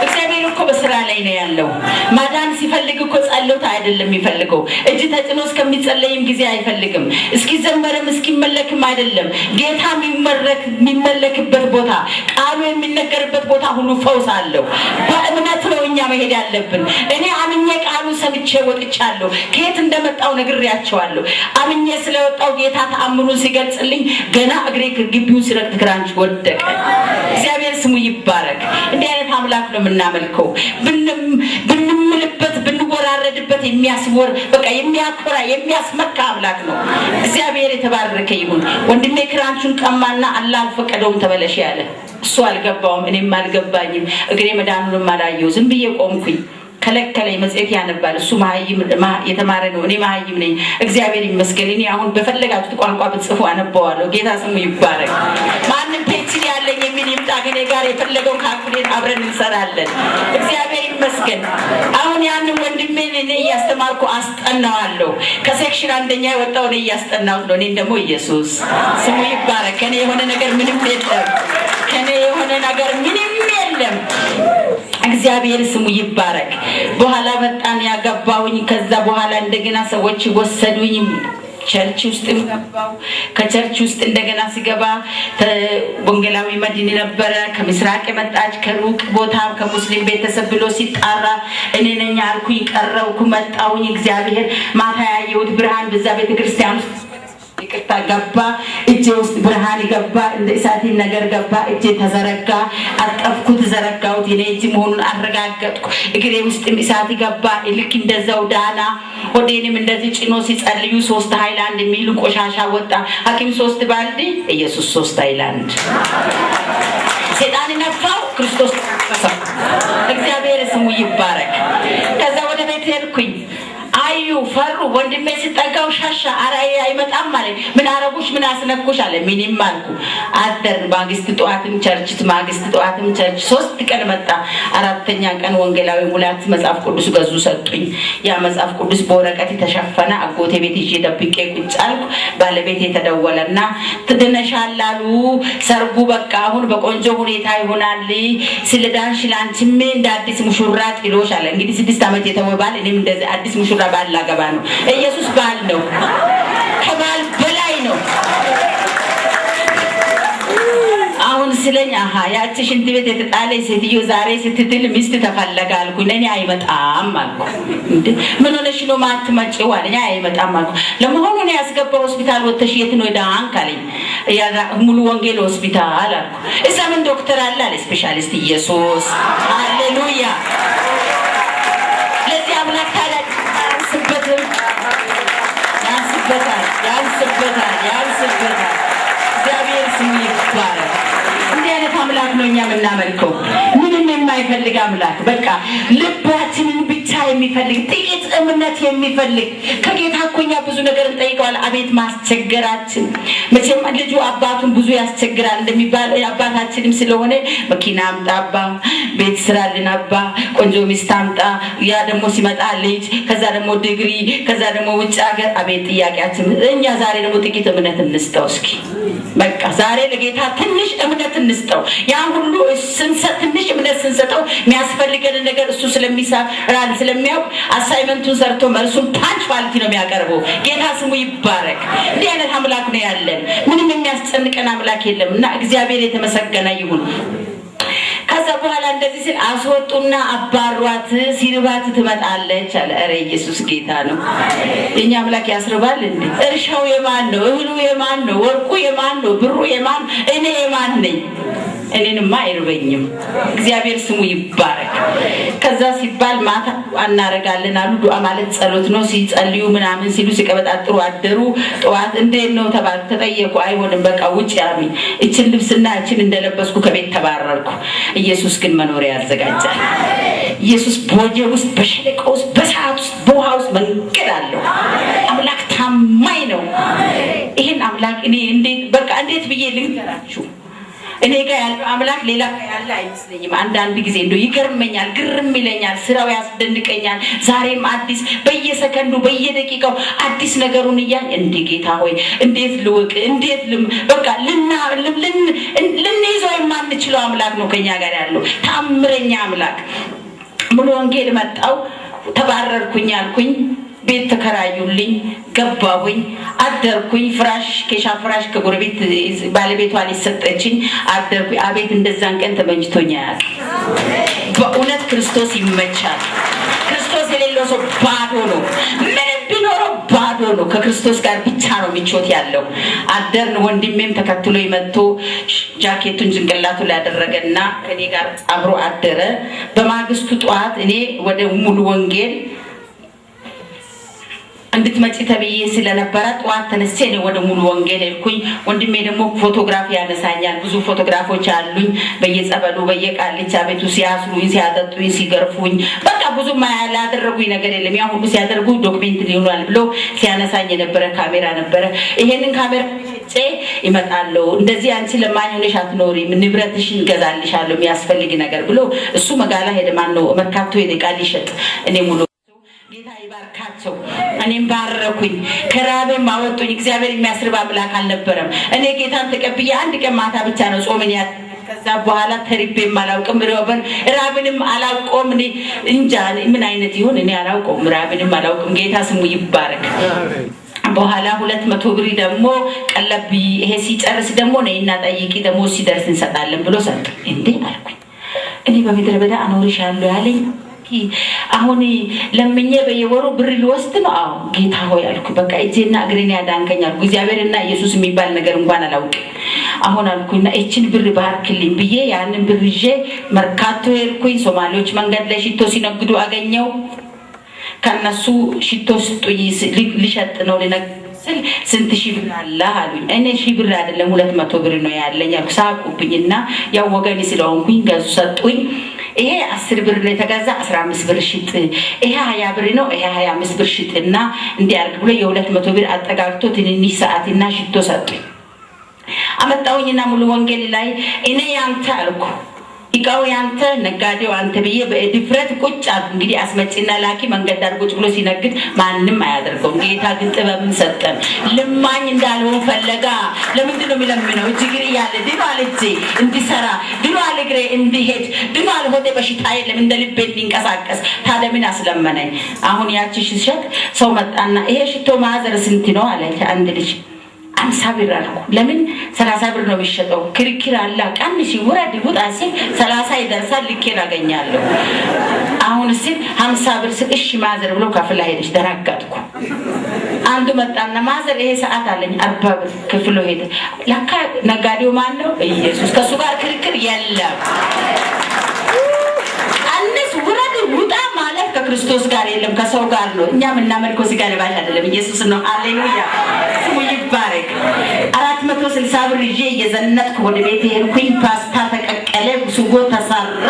እግዚአብሔር እኮ በስራ ላይ ነው ያለው። ማዳን ሲፈልግ እኮ ጸሎት አይደለም የሚፈልገው። እጅ ተጭኖ እስከሚጸለይም ጊዜ አይፈልግም። እስኪዘመርም እስኪመለክም አይደለም። ጌታ የሚመለክበት ቦታ፣ ቃሉ የሚነገርበት ቦታ ሁሉ ፈውስ አለው። በእምነት ነው እኛ መሄድ ያለብን። እኔ አምኜ ቃሉ ሰምቼ ወጥቻለሁ። ከየት እንደመጣው ነግሬያቸዋለሁ። አምኜ ስለወጣው ጌታ ተአምሩን ሲገልጽልኝ ገና እግሬ ግቢውን ሲረግጥ ክራንች ወደቀ። እግዚአብሔር ስሙ ይባረክ። እንዲህ አይነት አምላክ ነው የምናመልከው። ብንምልበት ብንወራረድበት የሚያስወር በቃ የሚያኮራ የሚያስመካ አምላክ ነው። እግዚአብሔር የተባረከ ይሁን። ወንድሜ ክራንቹን ቀማና አላህ አልፈቀደውም ተበለሽ ያለ እሱ አልገባውም፣ እኔም አልገባኝም። እግሬ መዳኑንም አላየው። ዝም ብዬ ቆምኩኝ። ከለከለኝ። መጽሔት ያነባል እሱ መሀይም የተማረ ነው። እኔ መሀይም ነኝ። እግዚአብሔር ይመስገን። እኔ አሁን በፈለጋችሁት ቋንቋ ብትጽፉ አነበዋለሁ። ጌታ ስሙ ይባረክ። ማንም ፒኤችዲ ያለኝ የሚል ይምጣ፣ ከኔ ጋር የፈለገውን ካልኩሌት አብረን እንሰራለን። እግዚአብሔር ይመስገን። አሁን ያንን ወንድሜን እኔ እያስተማርኩ አስጠናዋለሁ። ከሴክሽን አንደኛ የወጣው እኔ እያስጠናሁት ነው። እኔን ደግሞ ኢየሱስ ስሙ ይባረክ። ከኔ የሆነ ነገር ምንም የለም። ከኔ የሆነ ነገር ምንም የለም። እግዚአብሔር ስሙ ይባረክ። በኋላ መጣን ያገባውኝ። ከዛ በኋላ እንደገና ሰዎች ወሰዱኝ። ቸርች ውስጥ ገባው። ከቸርች ውስጥ እንደገና ሲገባ ወንጌላዊ መድን ነበረ። ከምስራቅ የመጣች ከሩቅ ቦታ ከሙስሊም ቤተሰብ ብሎ ሲጣራ እኔ ነኝ አልኩኝ። ቀረብኩ፣ መጣውኝ። እግዚአብሔር ማታ ያየሁት ብርሃን በዛ ቤተክርስቲያን ውስጥ ይቅርታ ገባ። እጄ ውስጥ ብርሃን ገባ። እንደ እሳት ነገር ገባ። እጄ ተዘረጋ። አጠፍኩት፣ ዘረጋሁት። የኔ እጅ መሆኑን አረጋገጥኩ። እግሬ ውስጥ እሳት ገባ። ልክ እንደዛው ዳና። ሆዴንም እንደዚህ ጭኖ ሲጸልዩ 3 ሃይላንድ የሚል ቆሻሻ ወጣ። ሐኪም 3 ባልዲ፣ ኢየሱስ 3 ሃይላንድ። ሰይጣን ነፋው፣ ክርስቶስ ተፈሰሰ። እግዚአብሔር ስሙ ይባረክ። ከዛ ወደ ቤት ሄድኩኝ። አዩ ፈሩ። ወንድሜ ሲጠጋው ሻሻ አራዬ አይመጣም ማለት ምን አረጉሽ ምን አስነኩሽ አለ። ምንም አልኩ። አደር ማግስት ጠዋትም ቸርች 3 ቀን መጣ። 4ኛ ቀን ወንጌላዊ ሙላት መጽሐፍ ቅዱስ ገዙ ሰጡኝ። ያ መጽሐፍ ቅዱስ በወረቀት ተሸፈነ። አጎቴ ቤት ይዤ ደብቄ ቁጭ አልኩ። ባለቤቴ ተደወለና ትድነሻል አሉ። ሰርጉ በቃ አሁን በቆንጆ ሁኔታ ይሆናል። ስለዳንሽ ላንቺም እንደ አዲስ ሙሽራ ጥሎሽ አለ። እንግዲህ 6 ዓመት የተወባል። እኔም እንደዚህ አዲስ ሙሽራ ባል አገባ ነው። ኢየሱስ ባል ነው፣ ከባል በላይ ነው። አሁን ስለኛ ያቺ ሽንት ቤት የተጣለች ሴትዮ ዛሬ ስትድል ሚስት ተፈለጋ አልኩኝ። እኔ አይመጣም አልኩ። እንዴ ምን ሆነሽ ነው ማትመጪው አለኝ። አይመጣም አልኩ። ለመሆኑ ነው ያስገባው ሆስፒታል ወጥተሽ የት ነው ዳንክ አለኝ። ያ ሙሉ ወንጌል ሆስፒታል አልኩ። እዛ ምን ዶክተር አለ አለ ስፔሻሊስት። ኢየሱስ ሃሌሉያ። ለዚህ አምላክ ታዲያ ያንስበታል። እግዚአብሔር ስሙ ይባረክ። እንዲህ አይነት አምላክ ነው እኛ የምናመልከው። ምንም የማይፈልግ አምላክ፣ በቃ ልባችንን ብቻ የሚፈልግ ጥቂት እምነት የሚፈልግ። ከጌታ እኮ እኛ ብዙ ነገር እንጠይቀዋለን። አቤት ማስቸገራችን! መቼም ልጁ አባቱን ብዙ ያስቸግራል እንደሚባል አባታችንም ስለሆነ መኪና አምጣ አባ፣ ቤት ስራልን አባ፣ ቆንጆ ሚስት አምጣ፣ ያ ደግሞ ሲመጣ ልጅ፣ ከዛ ደግሞ ዲግሪ፣ ከዛ ደግሞ ውጭ ሀገር። አቤት ጥያቄያችን! እኛ ዛሬ ደግሞ ጥቂት እምነት እንስጠው እስኪ። በቃ ዛሬ ለጌታ ትንሽ እምነት እንስጠው። ያ ሁሉ ትንሽ እምነት ስንሰጠው የሚያስፈልገን ነገር እሱ ስለሚያውቅ አሳይመንቱን ሰርቶ መልሱን ፓንች ኳሊቲ ነው የሚያቀርበው። ጌታ ስሙ ይባረክ። እንዲህ አይነት አምላክ ነው ያለን። ምንም የሚያስጨንቀን አምላክ የለም እና እግዚአብሔር የተመሰገነ ይሁን። ከዛ በኋላ እንደዚህ ሲል አስወጡና አባሯት። ሲርባት ትመጣለች አለ። ኧረ ኢየሱስ ጌታ ነው። የኛ አምላክ ያስርባል እንዴ? እርሻው የማን ነው? እህሉ የማን ነው? ወርቁ የማን ነው? ብሩ የማን? እኔ የማን ነኝ? እኔንማ አይርበኝም። እግዚአብሔር ስሙ ይባረክ። ከዛ ሲባል ማታ እናረጋለን አሉ። ዱዓ ማለት ጸሎት ነው። ሲጸልዩ ምናምን ሲሉ ሲቀበጣጥሩ አደሩ። ጠዋት እንዴት ነው ተጠየቁ። አይሆንም በቃ ውጭ ያሉኝ። እችን ልብስና እችን እንደለበስኩ ከቤት ተባረርኩ። ኢየሱስ ግን መኖሪያ ያዘጋጃል። ኢየሱስ በወጀ ውስጥ በሸለቆ ውስጥ በሰዓት ውስጥ በውሃ ውስጥ መንገድ አለው። አምላክ ታማኝ ነው። ይሄን አምላክ እኔ እንዴት ብዬ ልንገራችሁ? እኔ ጋር ያለው አምላክ ሌላ ጋር ያለ አይመስለኝም። አንዳንድ ጊዜ እንደው ይገርመኛል፣ ግርም ይለኛል፣ ስራው ያስደንቀኛል። ዛሬም አዲስ በየሰከንዱ በየደቂቃው አዲስ ነገሩን እንደ ጌታ ሆይ እንዴት ልወቅ እንዴት በቃ ልንይዘው የማንችለው አምላክ ነው ከኛ ጋር ያለው ታምረኛ አምላክ። ሙሉ ወንጌል መጣው ተባረርኩኝ አልኩኝ። ቤት ተከራዩልኝ፣ ገባሁኝ፣ አደርኩኝ። ኬሻ ፍራሽ ከጎረቤት ባለቤቷ ሊሰጠችኝ አደርኩኝ። አቤት እንደዛን ቀን ተመኝቶኛ ያለ በእውነት ክርስቶስ ይመቻል። ክርስቶስ የሌለው ሰው ባዶ ነው። ምንም ቢኖረው ባዶ ነው። ከክርስቶስ ጋር ብቻ ነው ምቾት ያለው። አደርን። ወንድሜም ተከትሎ ይመጥቶ ጃኬቱን ጭንቅላቱ ላይ ያደረገና ከኔ ጋር አብሮ አደረ። በማግስቱ ጠዋት እኔ ወደ ሙሉ ወንጌል እንድትመጪ ተብዬ ስለነበረ ጠዋት ተነስቼ ነው ወደ ሙሉ ወንጌል ሄድኩኝ። ወንድሜ ደግሞ ፎቶግራፊ ያነሳኛል። ብዙ ፎቶግራፎች አሉኝ። በየጸበሉ በየቃልቻ ቤቱ ሲያስሩኝ፣ ሲያጠጡኝ፣ ሲገርፉኝ በቃ ብዙ ያላደረጉኝ ነገር የለም። ያ ሁሉ ሲያደርጉ ዶክሜንት ሊሆናል ብሎ ሲያነሳኝ የነበረ ካሜራ ነበረ። ይሄንን ካሜራ ይመጣለው እንደዚህ አንቺ ለማኝ ሆነሽ አትኖሪም፣ ንብረትሽን ገዛልሻለሁ የሚያስፈልግ ነገር ብሎ እሱ መጋላ ሄደ። ማን ነው መርካቶ ሄደ ቃል ይሸጥ። እኔ ሙሉ ጌታ ይባርካቸው። እኔም ባረኩኝ። ከራቤም አወጡኝ። እግዚአብሔር የሚያስርብ አምላክ አልነበረም። እኔ ጌታን ተቀብዬ አንድ ቀን ማታ ብቻ ነው ጾምን ከዛ በኋላ ተሪቤም አላውቅም። ራብንም አላውቀውም። እኔ እንጃ ምን አይነት ይሁን እኔ አላውቀውም። ራብንም አላውቅም። ጌታ ስሙ ይባረክ። በኋላ 200 ብር ደግሞ ቀለብ ይሄ ሲጨርስ ደግሞ ነይና ጠይቂ ደግሞ ሲደርስ እንሰጣለን ብሎ ሰጠ። እንዴ አልኩኝ። እኔ በምድረ በዳ አኖርሻለሁ ያለኝ አሁን ለምኜ በየወሩ ብር ልወስድ ነው? አዎ ጌታ ሆይ አልኩ። በቃ እጄና እግሬን ያዳንከኝ አልኩ። እግዚአብሔርና ኢየሱስ የሚባል ነገር እንኳን አላውቅም። አሁን አልኩኝና እቺን ብር ባርክልኝ ብዬ ያንን ብር ይዤ መርካቶ ሄድኩኝ። ሶማሌዎች መንገድ ላይ ሽቶ ሲነግዱ አገኘው። ከነሱ ሽቶ ስጡኝ ሊሸጥ ነው ልነግስል ስንት ሺህ ብር አለ አሉኝ። እኔ ሺህ ብር አይደለም 200 ብር ነው ያለኝ አልኩ። ሳቁብኝና ያው ወገኔ ስለሆንኩኝ ገዙ ሰጡኝ። ይሄ 10 ብር ነው የተገዛ 15 ብር ሽጥ፣ ይሄ 20 ብር ነው ይሄ 25 ብር ሽጥና እንዲያርግ ብሎ የ200 ብር አጠጋግቶ ትንንሽ ሰዓትና ሽቶ ሰጡኝ። አመጣውኝና ሙሉ ወንጌል ላይ እኔ ያንተ አልኩ። ይቃው ያንተ ነጋዴው አንተ ብዬ በድፍረት ቁጭ አልኩ። እንግዲህ አስመጪና ላኪ መንገድ ዳር ቁጭ ብሎ ሲነግድ ማንንም አያደርገውም። ጌታ ግን ጥበብን ሰጠን። ልማኝ እንዳልሆን ፈለጋ። ለምንድን ነው የሚለምነው? እጅግሪ ያለ ድኗል እጄ እንዲሰራ፣ ድኗል እግሬ እንዲሄድ፣ ድኗል ሆዴ በሽታ የለም እንደ ልቤ እንዲንቀሳቀስ። ታዲያ ምን አስለመነኝ? አሁን ያቺ ሽሸት ሰው መጣና ይሄ ሽቶ ማዘር ስንት ነው አለች። አንድ ልጅ 50 ብር አልኩ። ለምን 30 ብር ነው የሚሸጠው? ክርክር አለ። ቀንሽ ውረድ ውጣ ሲል 30 ይደርሳል ልኬን አገኛለሁ። አሁን ሲል 50 ብር ስል እሺ ማዘር ብሎ ከፍላ ሄደች። ተራጋጥኩ። አንዱ መጣና ማዘር ይሄ ሰዓት አለኝ 40 ብር ከፍሎ ሄደ። ለካ ነጋዴው ማን ነው? ኢየሱስ። ከሱ ጋር ክርክር የለም። አንስ ውረድ ውጣ ማለት ከክርስቶስ ጋር የለም ከሰው ጋር ነው። እኛ የምናመልከው ስጋ ለባሽ አይደለም ኢየሱስ ነው። ሃሌሉያ ስሙ ይባረክ። 460 ብር ይዤ እየዘነጥኩ ወደ ቤት ሄድኩኝ። ፓስታ ተቀቀለ፣ ሱጎ ተሰራ።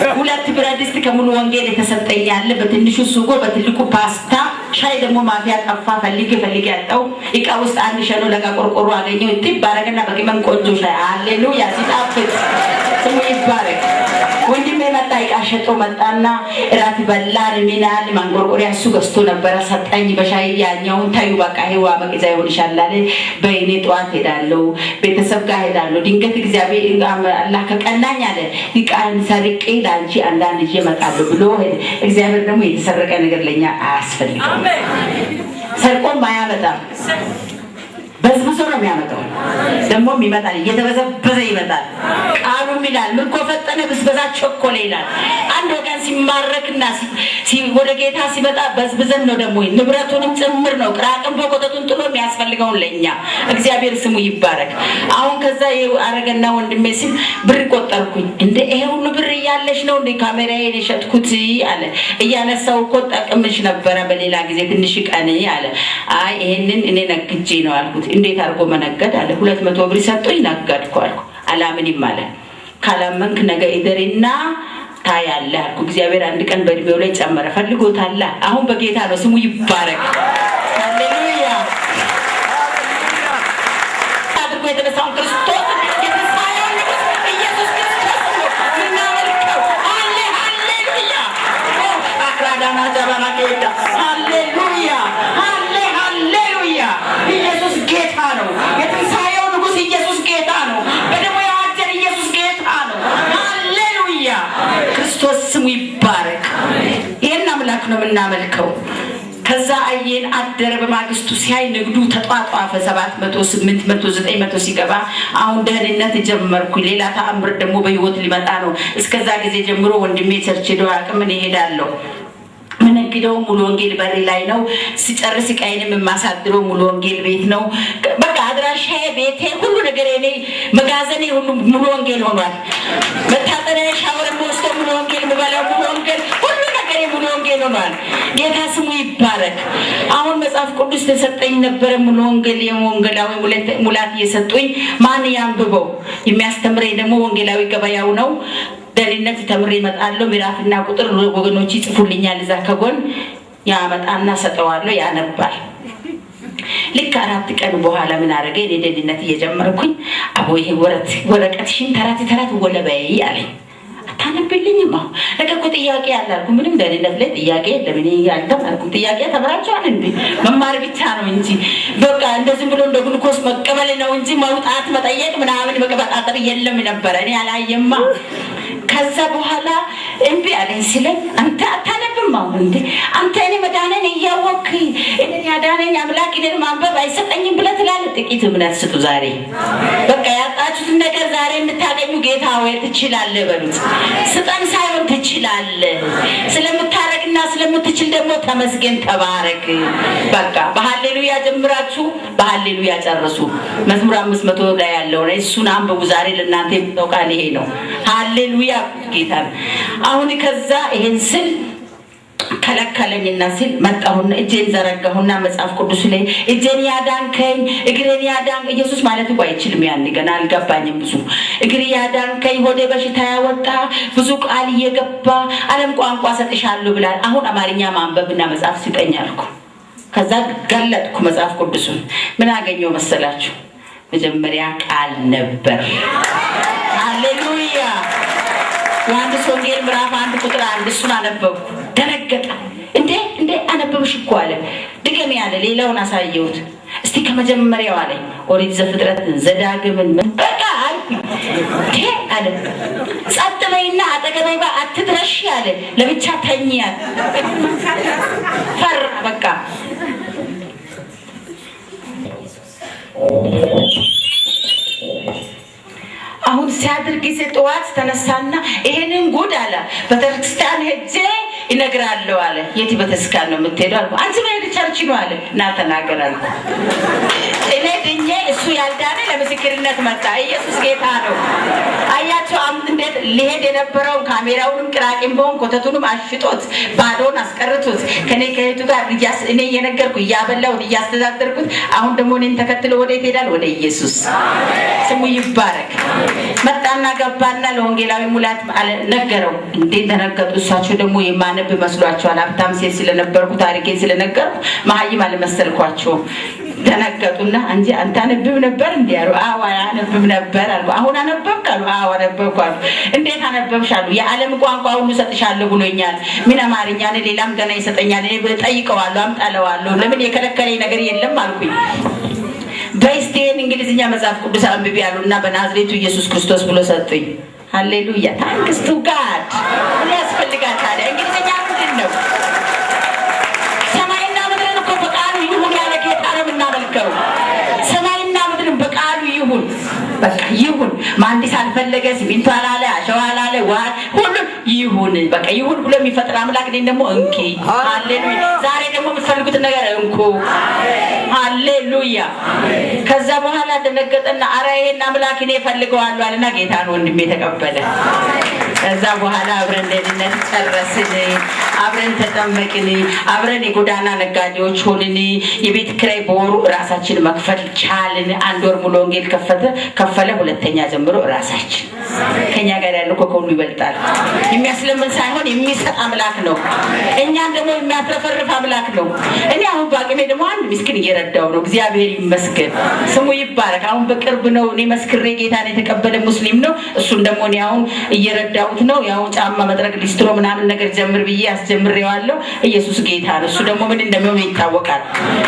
2 ብረት ድስት ከሙሉ ወንጌል የተሰጠኝ ያለ በትንሹ ሱጎ በትልቁ ፓስታ፣ ሻይ ደግሞ ማፊያ ጠፋ። ፈልጌ ያጣው እቃ ውስጥ አንድ ሸኖ ለጋ ቆርቆሮ አገኘው። ጥብ አረገና በቂመን ቆንጆ ሻይ። ሃሌሉያ ሲጣፍጥ ስሙ ይባረክ። ወንድሜ መጣ፣ እቃ ሸጦ መጣና እራት በላን። ሚናል ማንቆርቆሪያ እሱ ገዝቶ ነበር ሰጠኝ። በሻይ ያኛውን ታዩ በቃ ይዋ በቂዛ ይሆንሻል አለ። በእኔ ጠዋት ሄዳለሁ ቤተሰብ ጋር ሄዳለሁ። ድንገት እግዚአብሔር አላህ ከቀናኝ አለ እቃን ሰርቄ ላንቺ አንዳንድ ልጅ እመጣለሁ ብሎ እግዚአብሔር ደግሞ የተሰረቀ ነገር ለኛ አያስፈልግም። ሰርቆም አያመጣም፣ በዝብዞ ነው የሚያመጣው። ደግሞ ይመጣል፣ እየተበዘበዘ ይመጣል። ቃሉም ይላል ምርኮ ፈጠነ ብዝበዛ ቸኮለ ይላል። አንድ ወገን ሲማረክና ወደ ጌታ ሲመጣ በዝብዘን ነው ደግሞ ንብረቱንም ጭምር ነው ቅራቅም በቆጠቱን ጥሎ የሚያስፈልገው ለኛ። እግዚአብሔር ስሙ ይባረክ። አሁን ከዛ አረገና ወንድሜ ሲል ብር ቆጠርኩኝ። እንደ ይሄ ሁሉ ብር እያለሽ ነው እንደ ካሜራዬን የሸጥኩት አለ። እያነሳው እኮ ጠቅምሽ ነበረ በሌላ ጊዜ ትንሽ ቀን አለ። አይ ይሄንን እኔ ነግጄ ነው አልኩት። እንዴት አድርጎ መነገድ አለ። 200 ብር ሰጥቶኝ ነገድኩ አልኩ። አላምንም አለ። ካላመንክ ነገ ይደርና ታያለህ አልኩ። እግዚአብሔር አንድ ቀን በእድሜው ላይ ጨመረ። ፈልጎታል። አሁን በጌታ ነው። ስሙ ይባረክ። ሃሌሉያ። አድርጎ የተነሳውን ክርስቶስ የተሳየው ንጉስ ኢየሱስ ክርስቶስ ነው ምናመልከው። ሃሌሉያ። አክራዳና ጀባና ጌታ ሃሌሉያ፣ ሃሌሉያ። ኢየሱስ ጌታ ነው። የተሳየው ንጉስ ኢየሱስ ጌታ ነው። በደሙ ያዋጀን ኢየሱስ ጌታ ነው። ሃሌሉያ። ክርስቶስ ስሙ ይባረክ። ይሄን አምላክ ነው የምናመልከው። ከዛ አየን አደረ። በማግስቱ ሲያይ ንግዱ ተጧጧፈ። 700 800 900 ሲገባ አሁን ደህንነት ጀመርኩ። ሌላ ተአምር ደግሞ በህይወት ሊመጣ ነው። እስከዛ ጊዜ ጀምሮ ወንድሜ ቸርች ሄዶ አቅም እሄዳለሁ። ምንግደው ሙሉ ወንጌል በር ላይ ነው። ሲጨርስ ቀይንም የማሳድረው ሙሉ ወንጌል ቤት ነው። በቃ አድራሻዬ፣ ቤቴ፣ ሁሉ ነገር እኔ መጋዘኔ ሁሉ ሙሉ ወንጌል ሆኗል። መታጠቢያ ሻወር የምወስደው ሙሉ ወንጌል፣ የምበላው ሙሉ ወንጌል፣ ሁሉ ነገር ሙሉ ወንጌል ሆኗል። ጌታ ስሙ ይባረክ። አሁን መጽሐፍ ቅዱስ ተሰጠኝ ነበር ሙሉ ወንጌል የወንጌላዊ ሙላት እየሰጡኝ ማን ያንብበው? የሚያስተምረኝ ደግሞ ወንጌላዊ ገበያው ነው። ደህንነት ተምሬ እመጣለሁ። ምዕራፍና ቁጥር ወገኖች ይጽፉልኛል። እዛ ከጎን ያመጣና ሰጠዋለሁ፣ ያነባል። ልክ 4 ቀን በኋላ ምን አረገ? እኔ ደህንነት እየጀመርኩኝ አቦ ይሄ ወረቀትሽን ተራት ወለበይ አለኝ። አታነብልኝም? አሁን ለቀቁ ጥያቄ አላልኩ። ምንም ደህንነት ላይ ጥያቄ የለም። እኔ ያልተማርኩ ጥያቄ ተምራችኋል እንዴ? መማር ብቻ ነው እንጂ በቃ እንደዚህ ብሎ እንደ ግሉኮስ መቀበል ነው እንጂ መውጣት መጠየቅ ምናምን መቀበጣጠር የለም ነበር። እኔ አላየማ። ከዛ በኋላ እምቢ አለኝ። ሲለኝ አንተ አታነብም? አሁን እንዴ አንተ እኔ መዳኔን እያወቅህ እኔ ያዳነኝ አምላክ እኔን ማንበብ አይሰጠኝም ብለህ ትላለህ? ጥቂት እምነት ስጡ ዛሬ። በቃ ያጣችሁትን ነገር ዛሬ እንድታገኙ ጌታ ሆይ ትችላለህ በሉት። ስጠን ሳይሆን ትችላለህ። ስለምታረግና ስለምትችል ደግሞ ተመስገን፣ ተባረክ። በቃ በሃሌሉያ ጀምራችሁ በሃሌሉያ ጨርሱ። መዝሙር 500 ላይ ያለው ነው። እሱን አንብቡ ዛሬ ለእናንተ የምታውቃል። ይሄ ነው ሃሌሉያ ጌታ። አሁን ከዛ ይሄን ስል ከለከለኝና ሲል መጣሁና እጄን ዘረጋሁና መጽሐፍ ቅዱስ ላይ እጄን ያዳንከኝ እግሬን ያዳን ኢየሱስ ማለት እኮ አይችልም። ያን ገና አልገባኝም ብዙ። እግሬ ያዳንከኝ ሆዴ በሽታ ያወጣ ብዙ ቃል እየገባ ዓለም ቋንቋ ሰጥሻለሁ ብላል። አሁን አማርኛ ማንበብና መጽሐፍ ስጠኝ አልኩ። ከዛ ገለጥኩ መጽሐፍ ቅዱስን። ምን አገኘው መሰላችሁ? መጀመሪያ ቃል ነበር። ሃሌሉያ። ዮሐንስ ወንጌል ምዕራፍ 1 ቁጥር 1 እሱን አነበብኩ። ደነገጠ። እንዴ አነበብሽ እኮ አለ። ድገም ያለ ሌላውን አሳየሁት። እስቲ ከመጀመሪያው አለኝ። ኦሪት ዘፍጥረት ዘዳግምን በቃ አልኩኝ። አለ ጸጥ በይና አጠገቤ አትድረሺ አለ። ለብቻ ተኛ። ፈር በቃ አሁን ሲያድር ጊዜ ጠዋት ተነሳና ይሄንን ጉድ አለ በተክርስቲያን ሄጄ ይነግራለሁ አለ። የት በተስካን ነው የምትሄደው አልኩ። አንቺ በሄድ ቸርች ነው አለ። እና ተናገር አልኩ። እኔ ድኜ እሱ ያልዳነ ለምስክርነት መጣ። ኢየሱስ ጌታ ነው። አያቸው እንዴት ሊሄድ የነበረውን ካሜራውንም ቅራቂምቦን ኮተቱንም አሽጦት ባዶን አስቀርቶት ከኔ ከሄቱ ጋር እኔ እየነገርኩ እያበላሁት እያስተዳደርኩት አሁን ደግሞ እኔን ተከትሎ ወዴት ሄዳል? ወደ ኢየሱስ። ስሙ ይባረክ። መጣና ገባና ለወንጌላዊ ሙላት ነገረው። እንዴት ተነገጡ። እሳቸው ደግሞ የማነብ መስሏቸዋል። ሀብታም ሴት ስለነበርኩ ታሪኬን ስለነገርኩ መሀይም አልመሰልኳቸው። ደነገጡና እንጂ አንተ አነብብ ነበር እንዴ አሉ። አዎ አነብብ ነበር አሉ። አሁን አነበብክ አሉ። አዎ አነበብኩ አሉ። እንዴት አነበብሽ አሉ። የዓለም ቋንቋ ሁሉ ሰጥሻለሁ ብሎኛል። ምን አማርኛ ነው ሌላም ገና ይሰጠኛል። እኔ ጠይቀዋለሁ፣ አምጣለዋለሁ። ለምን የከለከለኝ ነገር የለም አልኩኝ። በስቴን እንግሊዝኛ መጽሐፍ ቅዱስ አንብቤ ያሉና በናዝሬቱ ኢየሱስ ክርስቶስ ብሎ ሰጡኝ። ሃሌሉያ ታንክስ ቱ ጋድ። ምን ያስፈልጋታል? እንግሊዝኛ ምንድን ነው? ሰማይና ምድርን እኮ በቃሉ ይሁን ያለ ጌታ ነው የምናመልከው። ሰማይና ምድርን በቃሉ ይሁን፣ በቃ ይሁን። ማንዲስ አልፈለገ ሲሚንቶ አላለ አሸዋ አላለ ሁሉ ይሁን በቃ ይሁን ብሎ የሚፈጥር አምላክ ነኝ ደግሞ እንኪ ሃሌሉያ ዛሬ ደግሞ የምትፈልጉት ነገር እንኩ ሃሌሉያ ከዛ በኋላ ደነገጠና አረ ይሄን አምላክ እኔ ፈልገዋለሁ አለና ጌታን ወንድሜ ተቀበለ ከዛ በኋላ አብረን ደህንነት ጨረስን አብረን ተጠመቅን አብረን የጎዳና ነጋዴዎች ሆንን የቤት ኪራይ በወሩ ራሳችን መክፈል ቻልን አንድ ወር ሙሉ ወንጌል ከፈለ ሁለተኛ ጀምሮ ራሳችን ከኛ ጋር ያለው ከሁሉ ይበልጣል የሚያስለምን ሳይሆን የሚሰጥ አምላክ ነው እኛን ደግሞ የሚያትረፈርፍ አምላክ ነው እኔ አሁን ባቅሜ ደግሞ አንድ ምስኪን እየረዳው ነው እግዚአብሔር ይመስገን ስሙ ይባረክ አሁን በቅርብ ነው እኔ መስክሬ ጌታን የተቀበለ ሙስሊም ነው እሱን ደግሞ እኔ አሁን እየረዳሁት ነው ያው ጫማ መጥረግ ሊስትሮ ምናምን ነገር ጀምር ብዬ አስጀምሬዋለሁ ኢየሱስ ጌታ ነው እሱ ደግሞ ምን እንደሚሆን ይታወቃል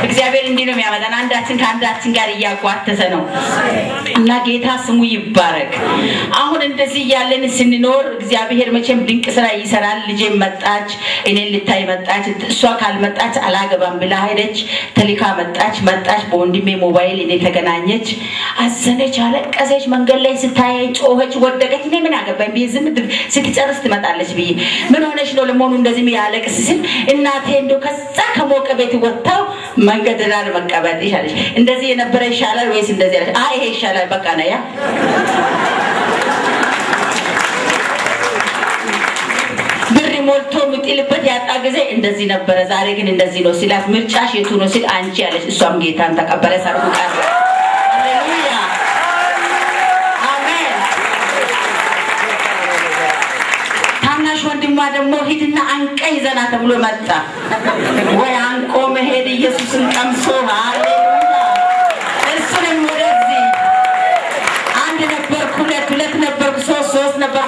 እግዚአብሔር እንዲህ ነው የሚያመጣን አንዳችን ከአንዳችን ጋር እያጓተተ ነው እና ጌታ ስሙ ይባረክ አሁን እንደዚህ ያለን ስንኖር እግዚአብሔር መቼም ድንቅ ስራ ይሰራል ልጄ መጣች እኔን ልታይ መጣች እሷ ካልመጣች አላገባም ብላ ሄደች ተልካ መጣች በወንድሜ ሞባይል እኔ ተገናኘች አዘነች አለቀሰች መንገድ ላይ ስታየኝ ጮኸች ወደቀች እኔ ምን አገባኝ ብዬ ዝም ስትጨርስ ትመጣለች ብዬ ምን ሆነሽ ነው ለሞኑ እንደዚህ ያለቅስ ሲል እናቴ እንደው ከዛ ከሞቀ ቤት ወጣው መንገድ ዳር መቀበል ይሻለሽ እንደዚህ የነበረ ይሻላል ወይስ እንደዚህ ያለሽ ይሄ ይሻላል በቃ ነው ያ ሞልቶ ምጥልበት ያጣ ጊዜ እንደዚህ ነበር ዛሬ ግን እንደዚህ ነው ሲላት ምርጫሽ የቱ ነው ሲል አንቺ ያለሽ እሷም ጌታን ተቀበለ ሰርጉ ቀረ ሃሌሉያ አሜን ታናሽ ወንድሟ ደግሞ ሂድና አንቀይ ዘና ተብሎ መጣ ወይ አንቆ መሄድ ኢየሱስን ቀምሶ ሃሌሉያ እሱንም ወደዚህ አንድ ነበር ሁለት ነበር ሶስት ነበር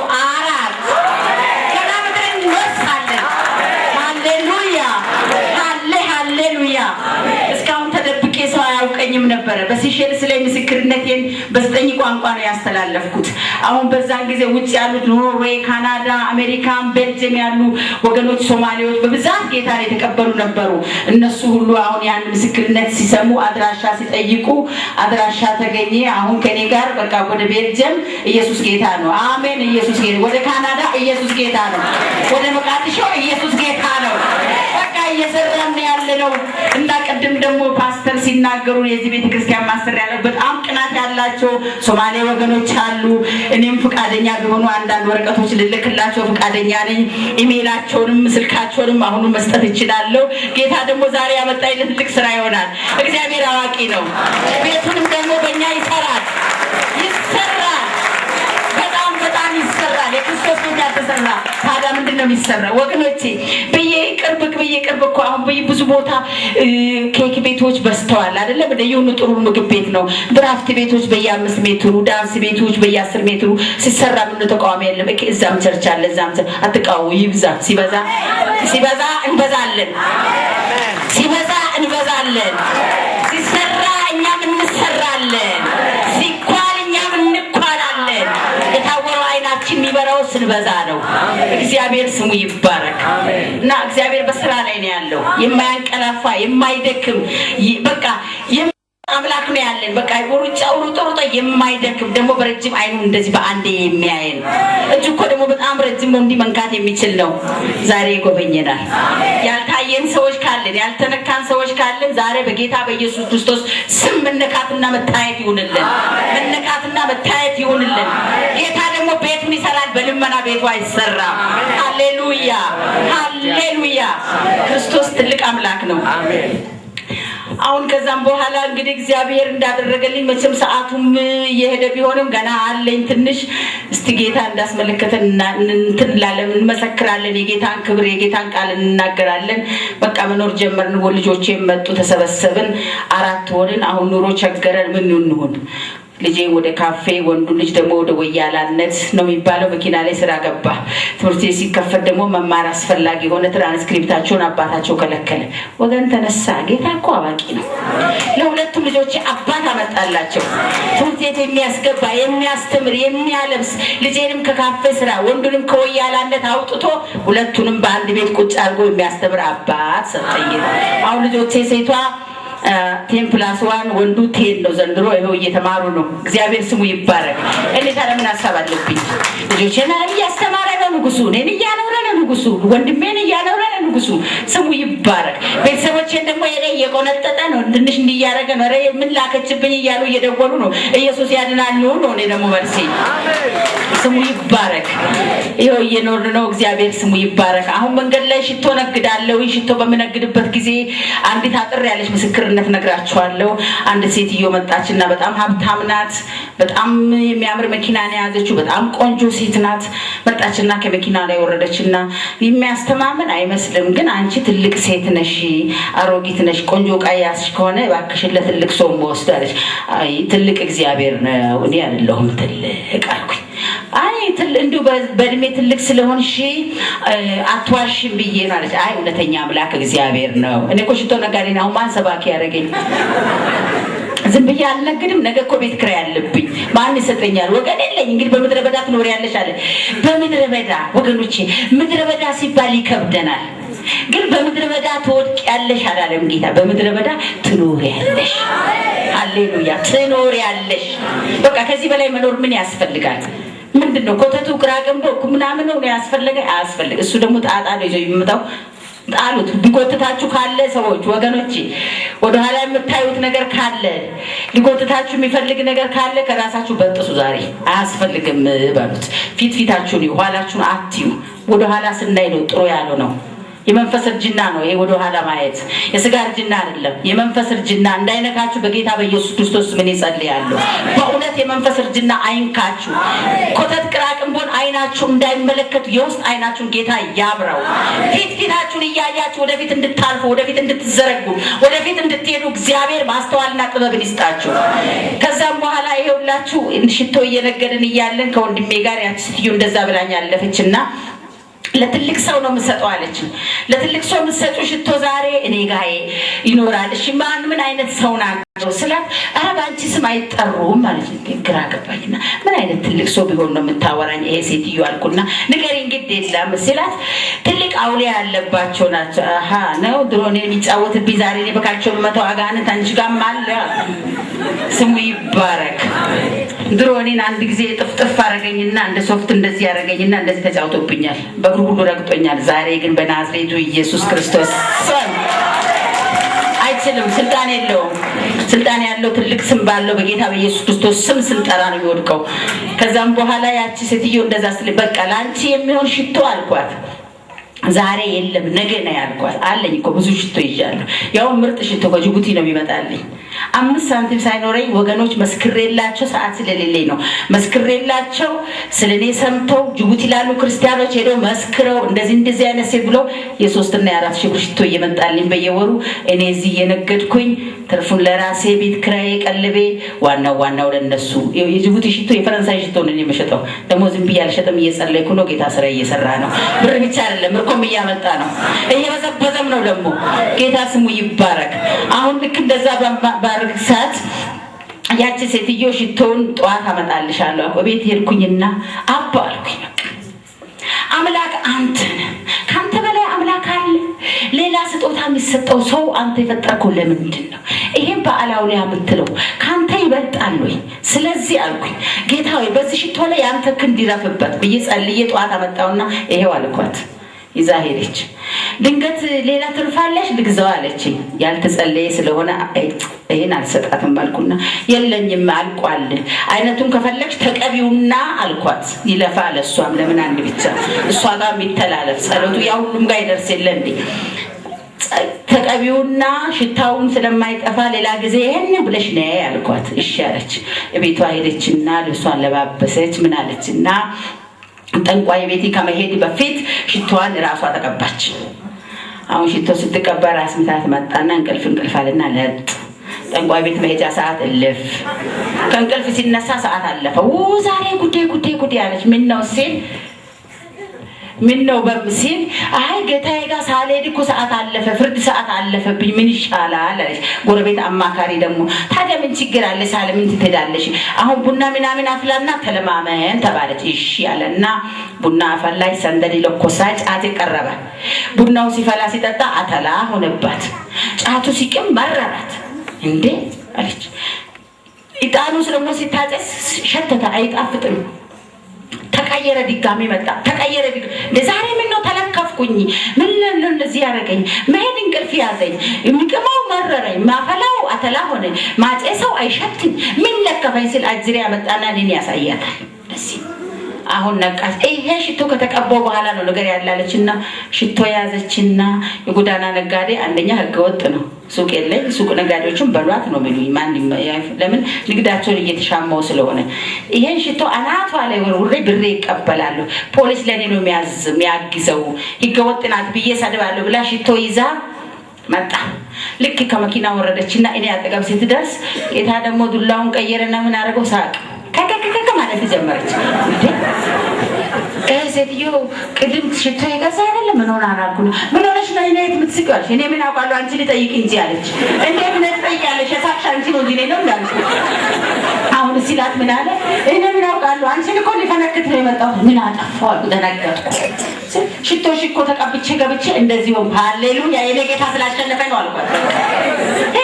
አውቀኝም ነበር በሲሸልስ ላይ ምስክርነቴን በ9 ቋንቋ ነው ያስተላለፍኩት አሁን በዛን ጊዜ ውጭ ያሉት ኖርዌይ ካናዳ አሜሪካን ቤልጂየም ያሉ ወገኖች ሶማሌዎች በብዛት ጌታን የተቀበሉ ነበሩ እነሱ ሁሉ አሁን ያን ምስክርነት ሲሰሙ አድራሻ ሲጠይቁ አድራሻ ተገኘ አሁን ከኔ ጋር በቃ ወደ ቤልጂየም ኢየሱስ ጌታ ነው አሜን ኢየሱስ ጌታ ወደ ካናዳ ኢየሱስ ጌታ ነው ወደ መቃዲሾ ኢየሱስ ጌታ ነው በቃ እየሰራን ያለነው እና ቀደም ደግሞ ፓስተር ሲናገሩ የዚህ ቤተክርስቲያን ማስተር ያለው በጣም ቅናት ያላቸው ሶማሌ ወገኖች አሉ እኔም ፍቃደኛ ቢሆኑ አንዳንድ ወረቀቶች ልልክላቸው ፍቃደኛ ነኝ ኢሜይላቸውንም ስልካቸውንም አሁን መስጠት ይችላልው ጌታ ደግሞ ዛሬ ያመጣኝ ትልቅ ስራ ይሆናል እግዚአብሔር አዋቂ ነው ቤቱንም ደግሞ በእኛ ይሰራል በጣም ይሰራል የክርስቶስ ቤት ያተሰራ ታዲያ ምንድነው የሚሰራው ወገኖቼ በየቅርብ እኮ አሁን ብዙ ቦታ ኬክ ቤቶች በስተዋል አይደለም እንደየሆኑ ጥሩ ምግብ ቤት ነው ድራፍት ቤቶች በየ5 ሜትሩ ዳንስ ቤቶች በየ10 ሜትሩ ሲሰራ ምን ተቋም የለም እዛም ቸርች አለ እዛም አትቃው ይብዛ ሲበዛ እንበዛለን ሲሰራ እኛም እንሰራለን ሲኳል እኛም እንኳላለን የታወረው አይናችን የሚበራው ስንበዛ ነው እግዚአብሔር ስሙ ይባረክ እና እግዚአብሔር በስራ ላይ ነው ያለው የማያንቀላፋ የማይደክም በቃ አምላክ ነው ያለን በቃ ሩጫው ሩጦ የማይደክም ደግሞ በረጅም አይኑ እንደዚህ በአንዴ የሚያየን እጁ እኮ ደግሞ በጣም ረጅም ነው እንዲህ መንካት የሚችል ነው ዛሬ ይጎበኘናል ያልታየን ሰዎች ካለን ያልተነካን ሰዎች ካለን ዛሬ በጌታ በኢየሱስ ክርስቶስ ስም መነካትና መታየት ይሁንልን ጌታ ደግሞ ቤቱን ይሰራል በልመና ቤቱ አይሰራም ሃሌሉያ ክርስቶስ ትልቅ አምላክ ነው አሜን አሁን ከዛም በኋላ እንግዲህ እግዚአብሔር እንዳደረገልኝ መቼም ሰዓቱም እየሄደ ቢሆንም ገና አለኝ ትንሽ እስቲ ጌታ እንዳስመለከተን እንላለን እንመሰክራለን የጌታን ክብር የጌታን ቃል እንናገራለን በቃ መኖር ጀመርን ልጆቼ መጡ ተሰበሰብን 4 ሆነን አሁን ኑሮ ቸገረን ምን እንሁን ልጄ ወደ ካፌ ወንዱ ልጅ ደግሞ ወደ ወያላነት ነው የሚባለው መኪና ላይ ስራ ገባ ትምህርት ሲከፈት ደግሞ መማር አስፈላጊ ሆነ ትራንስክሪፕታቸውን አባታቸው ከለከለ ወገን ተነሳ ጌታ እኮ አዋቂ ነው ለሁለቱም ልጆች አባት አመጣላቸው ትምህርት የሚያስገባ የሚያስተምር የሚያለብስ ልጄንም ከካፌ ስራ ወንዱንም ከወያላነት አውጥቶ ሁለቱንም በአንድ ቤት ቁጭ አድርጎ የሚያስተምር አባት ሰጠኝ አሁን ልጆቼ ሴቷ 10+1 ወንዱ 10 ነው ዘንድሮ ይሄው እየተማሩ ነው እግዚአብሔር ስሙ ይባረክ እኔ ታለምን አሳባለብኝ ልጆችና እያስተማረ ነው ንጉሱ እኔን እያኖረ ነው ንጉሱ ወንድሜን እያኖረ ነው ንጉሱ ስሙ ይባረክ ቤተሰቦቼን ደግሞ የቆነጠጠ ነው ትንሽ እንዲያረገ ነው ረ ምን ላከችብኝ እያሉ እየደወሉ ነው ኢየሱስ ያድናል ነው እኔ ደግሞ መልሴ ስሙ ይባረክ ይሄው እየኖር ነው እግዚአብሔር ስሙ ይባረክ አሁን መንገድ ላይ ሽቶ ነግዳለሁ ሽቶ በመነግድበት ጊዜ አንዲት አጥር ያለች ምስክርነት ነግራችኋለሁ አንድ ሴትዮ መጣችና በጣም ሀብታም ናት በጣም የሚያምር መኪና ነው ያዘችው በጣም ቆንጆ ሴት ናት መጣችና ከመኪና ላይ ወረደችና የሚያስተማምን አይመስልም ግን አንቺ ትልቅ ሴት ነሽ አሮጊት ነሽ ቆንጆ ቃያስሽ ከሆነ ባክሽ ለትልቅ ሰው ወስዳለች አይ ትልቅ እግዚአብሔር ነው እኔ አይደለሁም ትልቅ አልኩኝ አይ እንዱ በእድሜ ትልቅ ስለሆንሽ አትዋሽም ብዬ ነው አለች አይ እውነተኛ አምላክ እግዚአብሔር ነው እኔ እኮ ሽቶ ነጋዴ ነው ማን ሰባኪ ያረገኝ ዝም ብዬ አልነግድም ነገ እኮ ቤት ክራይ አለብኝ ማን ይሰጠኛል ወገን የለኝ እንግዲህ በምድረ በዳ ትኖሪያለሽ አለ በምድረ በዳ ወገኖቼ ምድረ በዳ ሲባል ይከብደናል ግን በምድረ በዳ ትወድቂያለሽ አላለም ጌታ በምድረ በዳ ትኖሪያለሽ ሃሌሉያ ትኖሪያለሽ በቃ ከዚህ በላይ መኖር ምን ያስፈልጋል ምንድነው ኮተቱ ግራገምዶ ምናምን ነው ያስፈልገ አያስፈልግ እሱ ደግሞ ጣጣ ነው ይዞ የሚመጣው ጣሉት ቢጎትታችሁ ካለ ሰዎች ወገኖቼ ወደ ኋላ የምታዩት ነገር ካለ ሊጎትታችሁ የሚፈልግ ነገር ካለ ከራሳችሁ በጥሱ ዛሬ አያስፈልግም ባሉት ፊታችሁን ኋላችሁን አትዩ ወደ ኋላ ስናይ ነው ጥሩ ያለው ነው የመንፈስ እርጅና ነው ይሄ ወደ ኋላ ማየት የሥጋ እርጅና አይደለም የመንፈስ እርጅና እንዳይነካችሁ በጌታ በኢየሱስ ክርስቶስ ምን ይጸልያለሁ በእውነት የመንፈስ እርጅና አይንካችሁ ኮተት ቅራቅንቦን አይናችሁ እንዳይመለከቱ የውስጥ አይናችሁን ጌታ ያብራው ፊታችሁን እያያችሁ ወደፊት እንድታልፉ ወደፊት እንድትዘረጉ ወደፊት እንድትሄዱ እግዚአብሔር ማስተዋልና ጥበብን ይስጣችሁ ከዛም በኋላ ይሄውላችሁ ሽቶ እየነገድን እያለን ከወንድሜ ጋር ያቺ እንደዛ ብላኝ አለፈችና ለትልቅ ሰው ነው የምሰጠው አለች ለትልቅ ሰው የምሰጠው ሽቶ ዛሬ እኔ ጋር ይኖራል እሺ ማን ምን አይነት ሰው ናቸው ስላት ኧረ ባንቺ ስም አይጠሩም ማለት ግራ ገባኝና ምን አይነት ትልቅ ሰው ቢሆን ነው የምታወራኝ ይሄ ሴትዮ አልኩና ንገሪኝ ግዴታ ለምስላት ትልቅ አውሊያ ያለባቸው ናቸው አሃ ነው ድሮኔ የሚጫወትብኝ ዛሬ እኔ በካልቸው መተው አጋንንት አንቺ ጋር አለ ስሙ ይባረክ ድሮኔን አንድ ጊዜ ጥፍጥፍ አረገኝና እንደ ሶፍት እንደዚህ ያረገኝና እንደዚህ ተጫውቶብኛል በእግሩ ሁሉ ረግጦኛል ዛሬ ግን በናዝሬቱ ኢየሱስ ክርስቶስ ስም አይችልም ስልጣን የለውም ስልጣን ያለው ትልቅ ስም ባለው በጌታ በኢየሱስ ክርስቶስ ስም ስንጠራ ነው የሚወድቀው ከዛም በኋላ ያቺ ሴትዮ እንደዛ ስለ በቃ ላንቺ የሚሆን ሽቶ አልኳት ዛሬ የለም ነገ ነው ያልኳት አለኝ እኮ ብዙ ሽቶ ይዣለሁ ያው ምርጥ ሽቶ ከጅቡቲ ነው የሚመጣልኝ 5 ሳንቲም ሳይኖረኝ ወገኖች መስክሬላቸው ሰዓት ስለሌለኝ ነው መስክሬላቸው ስለኔ ሰምተው ጅቡቲ ላሉ ክርስቲያኖች ሄደው መስክረው እንደዚህ አይነት ሴት ብለው የ3 እና የ4 ሺህ ብር ሽቶ እየመጣልኝ በየወሩ እኔ እዚህ እየነገድኩኝ ትርፉን ለራሴ ቤት ክራዬ ቀልቤ ዋናው ለነሱ የጅቡቲ ሽቶ የፈረንሳይ ሽቶ ነው የሚሸጠው ደግሞ ዝም ብዬ አልሸጥም እየጸለይኩ ነው ጌታ ስራ እየሰራ ነው ብር ብቻ አይደለም ምርኮም እያመጣ ነው እየበዘበዘም ነው ደግሞ ጌታ ስሙ ይባረክ አሁን ልክ እንደዛ ባርክሳት ያቺ ሴትዮ ሽቶን ጧት አመጣልሻለሁ በቤት ሄድኩኝና አባ አልኩኝ አምላክ አንተ ነህ ካንተ በላይ አምላክ አለ ሌላ ስጦታ የሚሰጠው ሰው አንተ የፈጠርከው ለምንድን ነው ይሄን በአላው ላይ አምጥለው ካንተ ይበልጣል ወይ ስለዚህ አልኩኝ ጌታ ሆይ በዚህ ሽቶ ላይ ያንተ ክንድ ይረፍበት ብዬ ጸልዬ ጧት አመጣውና ይሄው አልኳት ይዛ ሄደች ድንገት ሌላ ትርፋለሽ ልግዛው አለችኝ ያልተጸለየ ስለሆነ ይሄን አልሰጣትም አልኩና የለኝም አልቋል አይነቱን ከፈለግሽ ተቀቢውና አልኳት ይለፋ ለሷም ለምን አንድ ብቻ እሷ ጋር የሚተላለፍ ጸሎቱ ያው ሁሉም ጋር ይደርስ የለ እንዴ ተቀቢውና ሽታውን ስለማይጠፋ ሌላ ጊዜ ይሄን ብለሽ ነይ አልኳት እሺ አለች ቤቷ ሄደችና ልብሷን ለባበሰች ምን አለችና ጠንቋይ ቤት ከመሄድ በፊት ሽቶዋን ራሷ ተቀባች አሁን ሽቶ ስትቀባ ራስ ምታት መጣና እንቅልፍ አለና ለጥ ጠንቋይ ቤት መሄጃ ሰዓት እልፍ ከእንቅልፍ ሲነሳ ሰዓት አለፈ ዛሬ ጉዴ አለች ምን ነው በምሲል አይ ጌታዬ ጋር ሳልሄድ እኮ ሰዓት አለፈ ፍርድ ሰዓት አለፈብኝ ምን ይሻላል አለች ጎረቤት አማካሪ ደግሞ ታዲያ ምን ችግር አለ ሳለምን ትሄዳለሽ አሁን ቡና ምናምን አፍላና ተለማመን ተባለች እሺ ያለና ቡና አፈላች ሰንደል ለኮሳጭ ጫት ቀረበ ቡናው ሲፈላ ሲጠጣ አተላ ሆነባት ጫቱ ሲቅም መረራት እንዴ አለች። ኢጣኑ ደግሞ ሲታጨስ ሸተተ፣ አይጣፍጥም። ተቀየረ፣ ድጋሜ መጣ፣ ተቀየረ። ዛሬ ምን ነው ተለከፍኩኝ፣ ምን ነው እንደዚህ ያደረገኝ? መሄድ እንቅልፍ ያዘኝ፣ የሚቀማው መረረኝ፣ ማፈላው አተላ ሆነ፣ ማጨሰው አይሸትም። ምን ለከፈኝ ስል አጅሬ ያመጣና እኔን ያሳያታል። እዚህ አሁን ነቃች። ይሄ ሽቶ ከተቀባው በኋላ ነው ነገር ያላለችና ሽቶ ያዘችና የጎዳና ነጋዴ አንደኛ ህገወጥ ነው፣ ሱቅ የለኝ፣ ሱቅ ነጋዴዎችን በሏት ነው የሚሉኝ። ማን ለምን ንግዳቸውን እየተሻማው ስለሆነ ይሄን ሽቶ አናቷ ላይ ወርውሬ ብሬ ይቀበላሉ። ፖሊስ ለኔ ነው የሚያግዘው፣ ህገወጥ ናት ብዬ ሰድባለሁ ብላ ሽቶ ይዛ መጣ። ልክ ከመኪና ወረደችና እኔ አጠገብ ስትደርስ ጌታ ደግሞ ዱላውን ቀየረና ምን አደረገው? ሳቅ ከከከከ ማለት ጀመረች። ሴትዮ ቅድም ሽቶ የገዛ አይደለም ምን ሆነ አላልኩኝ? ምን ሆነሽ ነው እኔ የምትስቂው? እኔ ምን አውቃለሁ አንቺ ልጠይቅ እንጂ አለች። እንዴት ነው ትጠይቂያለሽ? የሳቅሽ አንቺ ነው እንጂ ነው እንዳልኩ። አሁን ሲላት ምን አለ? እኔ ምን አውቃለሁ አንቺን እኮ ሊፈነክት ነው የመጣሁት። ምን አጠፋሁ አልኩ፣ ደነገጥኩ። ሽቶሽ እኮ ተቀብቼ ገብቼ እንደዚህ ሆነ። ሃሌሉያ የኔ ጌታ ስላሸነፈ ነው አልኳት።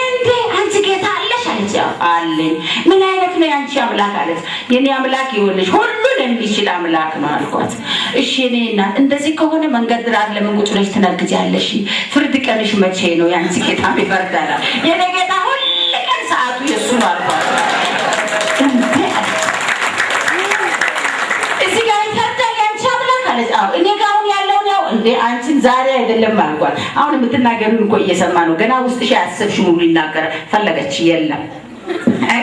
እንዴ አንቺ ጌታ አለሽ አለች። አለኝ። ምን አይነት ነው ያንቺ አምላክ አለች። የኔ አምላክ ይኸውልሽ ሁሉን የሚችል አምላክ ነው አልኳት። እሺ እኔ እናት እንደዚህ ከሆነ መንገድ ዳር ለምን ቁጭ ብለሽ ትነግጃለሽ? ፍርድ ቀንሽ መቼ ነው? ያንቺ ጌታ ይፈርዳል። የኔ ጌታ ሁሉ ቀን ሰዓቱ የሱ ነው አልኳት። እዚህ ጋር ይፈርዳል ያንቺ አምላክ አለች። አዎ እኔ ጋር ያለው ነው እንዴ አንቺን ዛሬ አይደለም አልኳት። አሁን የምትናገሩን እኮ እየሰማ ነው። ገና ውስጥሽ ያሰብሽው ሁሉ ይናገራል። ፈለገች የለም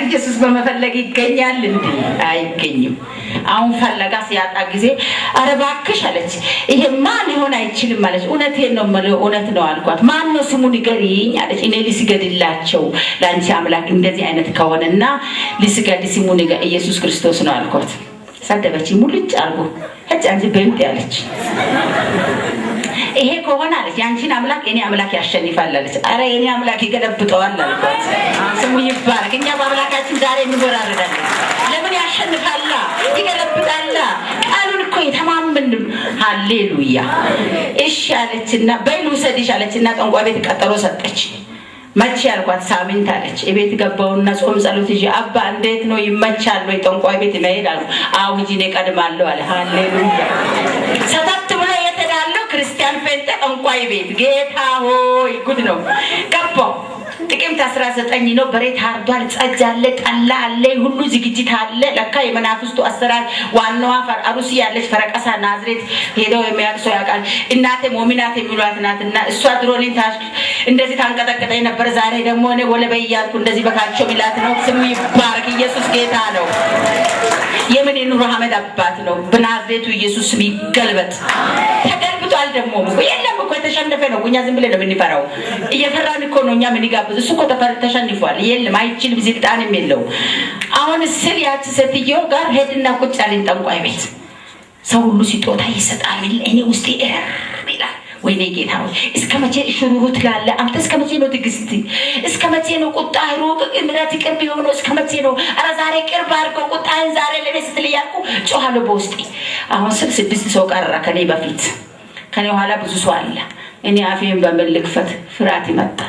ኢየሱስ በመፈለግ ይገኛል እንዴ? አይገኝም። አሁን ፈለጋ ሲያጣ ጊዜ ኧረ እባክሽ አለች። ይሄማ ሊሆን አይችልም አለች። እውነቴን ነው የምለው እውነት ነው አልኳት። ማን ነው ስሙን ንገሪኝ አለች። እኔ ልስገድላቸው ለአንቺ አምላክ እንደዚህ አይነት ከሆነና ልስገድ ስሙን ኢየሱስ ክርስቶስ ነው አልኳት። ሰደበች ሙልጭ አርጎ እጭ አንቺ በእንት ያለች ይሄ ከሆነ አለች ያንቺን አምላክ እኔ አምላክ ያሸንፋል አለች። አረ እኔ አምላክ ይገለብጠዋል አልኳት። ስሙ ይባረክ። እኛ በአምላካችን ዛሬ እንወራረዳለን። ለምን ያሸንፋል? ይገለብጣል። ቃሉን እኮ የተማመን ሃሌሉያ። እሺ አለችና በይ ልውሰድሽ አለችና ጠንቋይ ቤት ቀጠሮ ሰጠች። መቼ አልኳት። ሳምንት አለች። እቤት ገባውና ጾም ጸሎት ይዤ አባ እንዴት ነው ይመቻል ወይ ጠንቋይ ቤት መሄድ አልኩ። አዎ ሂጂ እኔ ቀድማለሁ አለ። ሃሌሉያ። ሰተት ብሎ የተዳለው ክርስቲያን ጴንጤ ጠንቋይ ቤት ጌታ ሆይ ጉድ ነው። ገባው። ጥቅምት 19 ነው። በሬ ታርዷል፣ ጸጅ አለ፣ ጠላ አለ፣ ሁሉ ዝግጅት አለ። ለካ የመናፍስቱ አሰራር ዋናዋ አሩሲ ያለች ፈረቀሳ ናዝሬት ሄደው የሚያቅሶ ያውቃል። እናቴ ሞሚናት የሚሏት ናትና እሷ ድሮሊን ታሽ እንደዚህ ታንቀጠቀጠኝ ነበር። ዛሬ ደግሞ እኔ ወለበይ ያልኩ እንደዚህ በካቸው ሚላት ነው። ስሙ ይባረክ። ኢየሱስ ጌታ ነው። የምን ኑሮ አህመድ አባት ነው። በናዝሬቱ ኢየሱስ ይገልበጥ። ተገልብጧል። ደግሞ የለም እኮ የተሸነፈ ነው። እኛ ዝም ብለን ነው የምንፈራው። እየፈራን እኮ ነው እኛ ምን ይጋብዝ። እሱ እኮ ተሸንፏል። የለም አይችልም፣ ስልጣንም የለው። አሁን ስል ያቺ ሴትዮ ጋር ሄድና ቁጭ አለኝ ጠንቋይ ቤት። ሰው ሁሉ ሲጦታ ይሰጣል። እኔ ውስጤ ይላል ወይኔ ጌታ ሆይ እስከ መቼ ሽሩሩ ትላለህ አንተ? እስከ መቼ ነው ትዕግስት? እስከ መቼ ነው ቁጣ ሩቅ ምሕረት ቅርብ የሆነው? እስከ መቼ ነው? ኧረ ዛሬ ቅርብ አድርገው ቁጣህን ዛሬ ለኔ ስትል እያልኩ ጮኻለሁ በውስጤ። አሁን 6 ሰው ቀረ ከኔ በፊት፣ ከኔ ኋላ ብዙ ሰው አለ። እኔ አፌን በምን ልክፈት? ፍርሃት ይመጣ።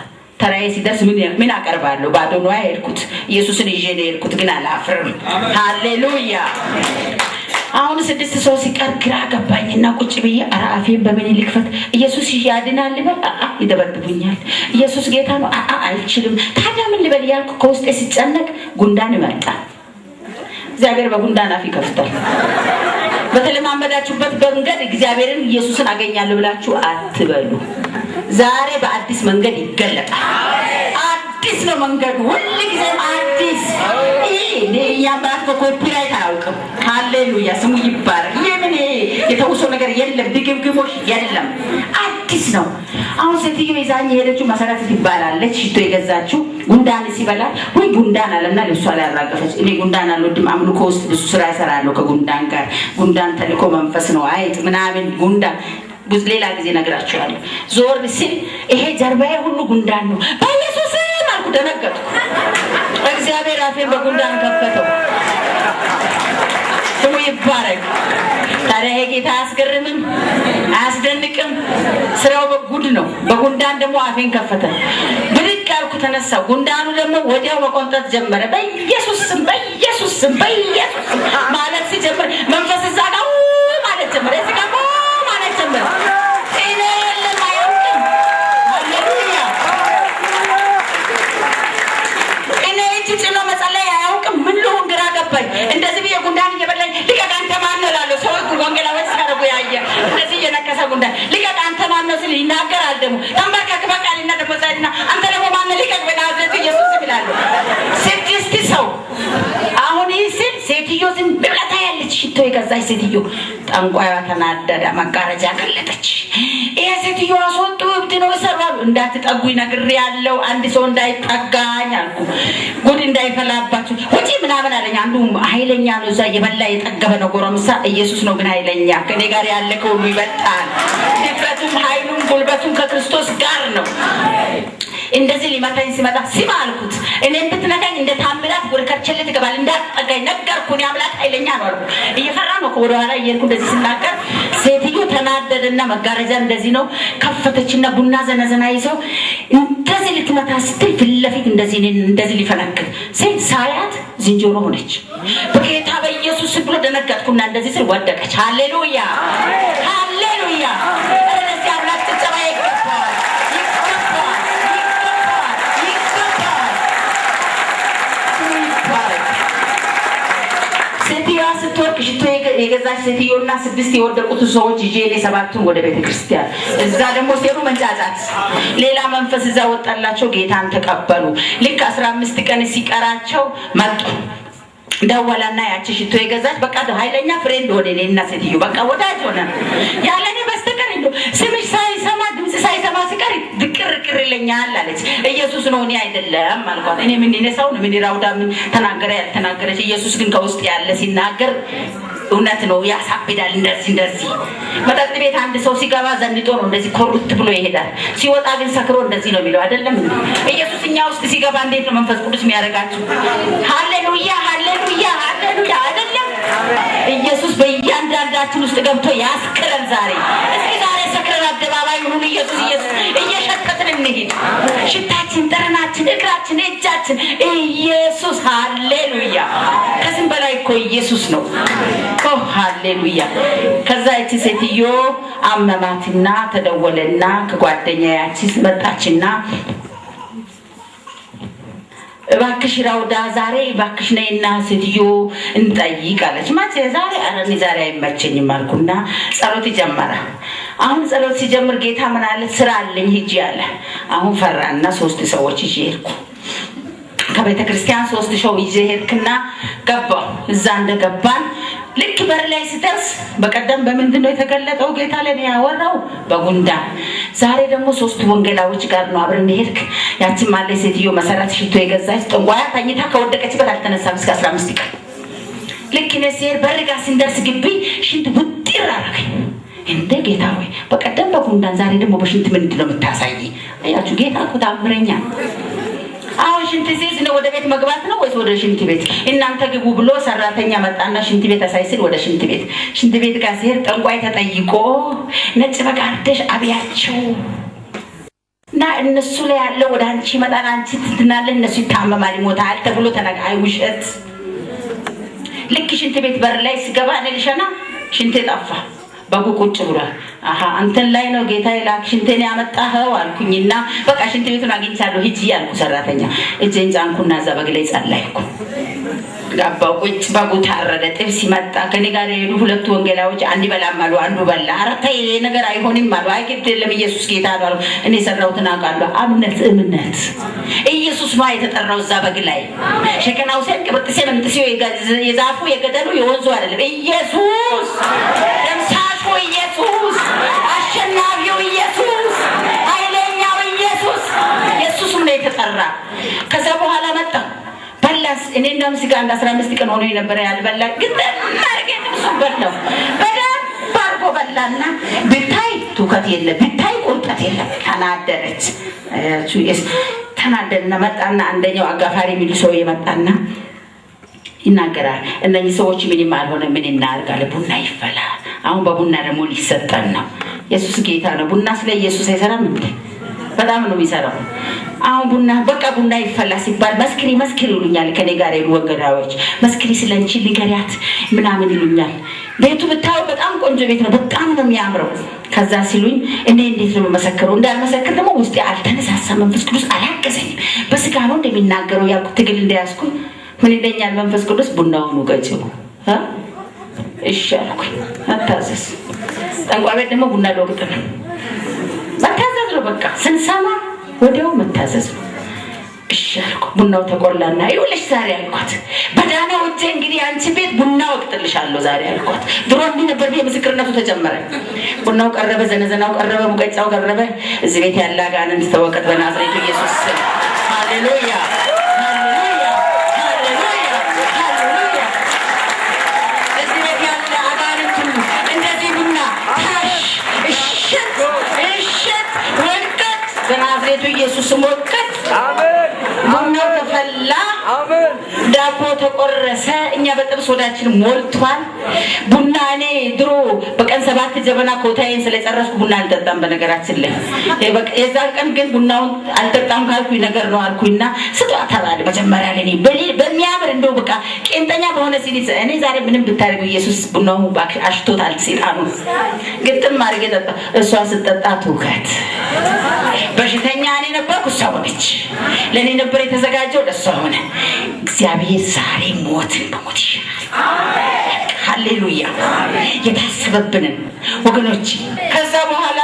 ተራዬ ሲደርስ ምን አቀርባለሁ? ባዶ ነው የሄድኩት። ኢየሱስን ይዤ ነው የሄድኩት፣ ግን አላፍርም። ሃሌሉያ። አሁን 6 ሰው ሲቀር ግራ ገባኝና ቁጭ ብዬ ኧረ አፌን በምን ልክፈት? ኢየሱስ ያድናል ልበል? ይደበድቡኛል። ኢየሱስ ጌታ ነው? አይችልም። ታዲያ ምን ልበል ያልኩ ከውስጤ ሲጨነቅ ጉንዳን መጣ። እግዚአብሔር በጉንዳን አፍ ይከፍታል። በተለማመዳችሁበት መንገድ እግዚአብሔርን ኢየሱስን አገኛለሁ ብላችሁ አትበሉ። ዛሬ በአዲስ መንገድ ይገለጣል። አዲስ ነው መንገዱ፣ ሁልጊዜም አዲስ። ይሄ ያባክ ኮፒራይት አያውቅም። ሃሌሉያ ስሙ ይባረክ። የምን የተውሶ ነገር የለም፣ ድግምግሞሽ የለም። አዲስ ነው። አሁን ሴትዮ ይዛኝ የሄደችው መሰረት ትባላለች። ሽቶ የገዛችው ጉንዳን ሲበላል ወይ ጉንዳን አለና ልብሷ ላይ አራገፈች። እኔ ጉንዳን አልወድም። አምልኮ ውስጥ ብዙ ስራ ይሰራለሁ ከጉንዳን ጋር። ጉንዳን ተልኮ መንፈስ ነው፣ አይጥ ምናምን ጉንዳን ሌላ ጊዜ ነግራችኋለሁ። ዞር ሲል ይሄ ጀርባዬ ሁሉ ጉንዳን ነው። በኢየሱስ አልኩ፣ ደነገጥኩ። እግዚአብሔር አፌን በጉንዳን ከፈተው። ስሙ ይባረክ። ታዲያ ጌታ አያስገርምም? አያስደንቅም? ስራው በጉድ ነው። በጉንዳን ደግሞ አፌን ከፈተ። ብድግ አልኩ፣ ተነሳሁ። ጉንዳኑ ደግሞ ወዲያው መቆንጠጥ ጀመረ። በኢየሱስ ስም በኢየሱስ ስም በኢየሱስ ማለት ሲጀምር መንፈስ እዛ ጋር ማለት ጀመረ። እዚህ ጋር ማለት ጀመረ። እኔ የለም አያውቅም። ሃሌሉያ። እኔ እጅ ጭኖ መጸለይ አያውቅም። ምን ልሁን ግራ ገባኝ። እንደዚህ ብዬ ጉንዳን እየበላኝ ልቀቅ አንተ ማን ነው እላለሁ። ሰው ወንጌላዊ ሲያደርጉ ያየ እንደዚህ እየነከሰ ጉንዳን ልቀቅ አንተ ማን ነው ሲል ይናገራል። ደግሞ ተንበርከክ በቃልና ደግሞ ዛሬና አንተ ደግሞ ማን ነው ልቀቅ በናዝሬቱ ኢየሱስ ይላል። ስድስት ሰው አሁን ይህ ሲል ሴትዮ ዝም ብላ ታያለች። ሽቶ የገዛች ሴትዮ ጠንቋይዋ ተናደደ፣ መጋረጃ ገለጠች። ይሄ ሴትዮ አስወጡ፣ እብድ ነው ይሰራሉ። እንዳትጠጉኝ ነግሬያለሁ፣ አንድ ሰው እንዳይጠጋኝ አልኩ፣ ጉድ እንዳይፈላባችሁ ውጪ ምናምን አለኝ። አንዱ ኃይለኛ ነው፣ እዛ የበላ የጠገበ ነው ጎረምሳ። ኢየሱስ ነው ግን ኃይለኛ፣ ከኔ ጋር ያለ ከሁሉ ይበልጣል። ድፍረቱም ኃይሉም ጉልበቱም ከክርስቶስ ጋር ነው። እንደዚህ ሊመታኝ ሲመጣ ሲማ አልኩት። እኔ እንድትነካኝ እንደ ታምራት ወደ ከርቸሌ ትገባል እንዳትጠጋኝ ነገርኩኝ። አምላክ ኃይለኛ ነው አልኩ። እየፈራ ነው ወደ ኋላ እየሄድኩ እንደዚህ ስናገር ሴትዮ ተናደደና መጋረጃ እንደዚህ ነው ከፈተችና ቡና ዘነዘና ይዘው እንደዚህ ልትመታ ስትል ፊት ለፊት እንደዚህ ሊፈነክል ሴት ሳያት ዝንጀሮ ሆነች። በጌታ በኢየሱስ ብሎ ደነገጥኩና እንደዚህ ስል ወደቀች። ሃሌሉያ ሃሌሉያ። ስለዚህ አምላክ ተጸባ ይገባል። ሴትዮዋ ስትወርቅ ሽቶ የገዛች ሴትዮና 6 የወደቁት ሰዎች ይዤ እኔ 7ቱን ወደ ቤተክርስቲያን እዛ ደግሞ ሲሄዱ መንጫጫት ሌላ መንፈስ እዛ ወጣላቸው። ጌታን ተቀበሉ። ልክ 15 ቀን ሲቀራቸው መጡ። ደወላና ያቺ ሽቶ የገዛች በቃ ኃይለኛ ፍሬንድ ሆነ እኔና ሴትዮ በቃ ወዳጅ ሆነ። ያለኔ በስተቀር እንደው ስምሽ ሳይሰማ ድምጽ ሳይሰማ ሲቀር ድቅርቅር ይለኛል አለች። ኢየሱስ ነው እኔ አይደለም አልኳት። እኔ ምን ነሳው ምን ይራውዳ ምን ተናገረ ያልተናገረች ኢየሱስ ግን ከውስጥ ያለ ሲናገር እውነት ነው ያሳብዳል። እንደዚህ መጠጥ ቤት አንድ ሰው ሲገባ ዘንጦ ነው እንደዚህ ኮሩት ብሎ ይሄዳል። ሲወጣ ግን ሰክሮ እንደዚህ ነው የሚለው አይደለም። ኢየሱስ እኛ ውስጥ ሲገባ እንዴት ነው መንፈስ ቅዱስ የሚያረጋችሁ? ሃሌሉያ ሃሌሉያ ሃሌሉያ አይደለም። ኢየሱስ በእያንዳንዳችን ውስጥ ገብቶ ያስክረን ዛሬ። እስኪ ዛሬ ሰክረን አደባባይ ሁሉ ኢየሱስ እየሸተትን እንሂድ። ሽታችን፣ ጠረናችን፣ እግራችን፣ እጃችን ኢየሱስ ሃሌሉያ። ከዚህም በላይ እኮ ኢየሱስ ነው። ሃሌሉያ። ከዛ እቺ ሴትዮ አመማትና ተደወለና ከጓደኛ ያቺ መጣችና እባክሽ ራውዳ ዛሬ እባክሽ ነይና ሴትዮ እንጠይቅ አለች። ማቼ ዛሬ አረኒ ዛሬ አይመቸኝም አልኩና ጸሎት ጀመረ። አሁን ጸሎት ሲጀምር ጌታ ምን አለ? ስራ አለኝ ሂጂ አለ። አሁን ፈራና 3 ሰዎች ይዤ ሄድኩ። ከቤተ ክርስቲያን 3 ሰው ይዤ ሄድኩና ገባሁ። እዛ እንደገባን ልክ በር ላይ ሲደርስ በቀደም በምንድን ነው የተገለጠው ጌታ ለኔ ያወራው? በጉንዳን። ዛሬ ደግሞ 3 ወንጌላዎች ጋር ነው አብረን ሄድክ። ያቺ ማለት ሴትዮ መሰረት ሽቶ የገዛች ጠንቋያ ተኝታ ከወደቀችበት አልተነሳም እስከ 15 ቀን። ልክ ነሲር በር ጋር ሲደርስ ግቢ ሽንት ውጥር አረገኝ። እንደ ጌታ ሆይ በቀደም በጉንዳን ዛሬ ደግሞ በሽንት ምንድን ነው የምታሳይ? አያችሁ ጌታ እኮ ታምረኛ። አሁን ሽንት ቤት ነው ወደ ቤት መግባት ነው ወይስ ወደ ሽንት ቤት? እናንተ ግቡ ብሎ ሰራተኛ መጣና ሽንት ቤት አሳይስል ወደ ሽንት ቤት ጋር ሲሄድ ጠንቋይ ተጠይቆ ነጭ በግ አርደሽ አብያቸው እና እነሱ ላይ ያለው ወደ አንቺ መጣና አንቺ ትትናለህ እነሱ ይታመማል ይሞታል ተብሎ ተነጋይ ውሸት። ልክ ሽንት ቤት በር ላይ ሲገባ ለልሽና ሽንት ጠፋ። በጉ ቁጭ ብሏል። አሃ አንተን ላይ ነው ጌታ ይላክ ሽንቴን ያመጣኸው አልኩኝና በቃ ሽንት ቤቱን አግኝቻለሁ ሂጂ ያልኩ ሰራተኛ እጄን ጫንኩና እዛ በግ ላይ ጸለይኩ። ገባው ቁጭ በጉ ታረደ። ጥብስ ሲመጣ ከኔ ጋር የሄዱ 2 ወንጌላዎች አንድ በላም አሉ አንዱ በላ። ኧረ ተይ ይሄ ነገር አይሆንም አሉ። አይ ግድ የለም ኢየሱስ ጌታ ነው። እኔ ሰራውትን አውቃለሁ። እምነት ኢየሱስ ነው የተጠራው እዛ በግ ላይ ሸከናው ሰን ቅብጥሴ መንጥሲው የዛፉ የገደሉ የወንዙ አይደለም ኢየሱስ ደምሳሹ ኢየሱስ አሸናፊው ኢየሱስ ኃይለኛው ኢየሱስ ነው የተጠራ። ከዛ በኋላ መጣ በላስ እኔ እንደም ስጋ 15 ቀን ሆኖ ነበር ያልበላ ግን ማርገት ነው በደንብ አርጎ በላና ብታይ ቱከት የለ ብታይ ቁርጠት የለ። ተናደረች ተናደደና መጣና አንደኛው አጋፋሪ የሚል ሰው የመጣና ይናገራል። እነዚህ ሰዎች ምንም አልሆነ ምን እናርጋለን? ቡና ይፈላ። አሁን በቡና ደግሞ ሊሰጠን ነው። ኢየሱስ ጌታ ነው። ቡና ስለ ኢየሱስ አይሰራም እንዴ? በጣም ነው የሚሰራው። አሁን ቡና በቃ ቡና ይፈላ ሲባል መስክሪ ይሉኛል። ከኔ ጋር ያሉ ወገዳዎች መስክሪ ስለንቺ ንገሪያት ምናምን ይሉኛል። ቤቱ ብታው በጣም ቆንጆ ቤት ነው። በጣም ነው የሚያምረው። ከዛ ሲሉኝ እኔ እንዴት ነው መሰከረው? እንዳልመሰክር ደግሞ ውስጤ አልተነሳሳም። መንፈስ ቅዱስ አላገዘኝም። በስጋ ነው እንደሚናገረው ያልኩት ትግል እንዳያስኩኝ ምን ይለኛል መንፈስ ቅዱስ? ቡናውን ውቀጭው እሺ አልኩኝ። መታዘዝ ጠንቋይ ቤት ደግሞ ቡና ለወቅጥ ነው። መታዘዝ ነው በቃ ስንሰማ ወዲያው መታዘዝ ነው። እሺ አልኩ። ቡናው ተቆላና ይኸውልሽ ዛሬ አልኳት በዳናው እጄ እንግዲህ አንቺ ቤት ቡና ወቅጥልሻለሁ ዛሬ አልኳት። ድሮ እንዲህ ነበር። ምስክርነቱ ተጨመረ። ቡናው ቀረበ፣ ዘነዘናው ቀረበ፣ ሙቀጫው ቀረበ። እዚህ ቤት ያለ አጋንንት ተወቀጥ በናዝሬቱ ኢየሱስ ስም። ሃሌሉያ በናዝሬቱ ኢየሱስ ሞቀት አሜን። ቡናው ተፈላ አሜን። ዳቦ ተቆረሰ። እኛ በጥብስ ወዳችን ሞልቷል። ቡና እኔ ድሮ በቀን 7 ጀበና ኮታዬን ስለጨረስኩ ቡና አልጠጣም። በነገራችን ላይ የዛን ቀን ግን ቡናውን አልጠጣም ካልኩኝ ነገር ነው አልኩኝና ስጧት ተባለ። መጀመሪያ ለኔ በሚያምር እንደው በቃ ቄንጠኛ በሆነ ሲሊስ እኔ ዛሬ ምንም ብታደርጉ ኢየሱስ ቡናው አሽቶታል። ሰይጣኑ ግጥም አድርጌ ጠጣ። እሷ ስትጠጣ ትውከት በሽተኛ እኔ ነበርኩ፣ እሷ ሆነች። ለእኔ ነበር የተዘጋጀው፣ ለእሷ ሆነ። እግዚአብሔር ዛሬ ሞትን በሞት ይሽራል። ሃሌሉያ። የታሰበብንን ወገኖች ከዛ በኋላ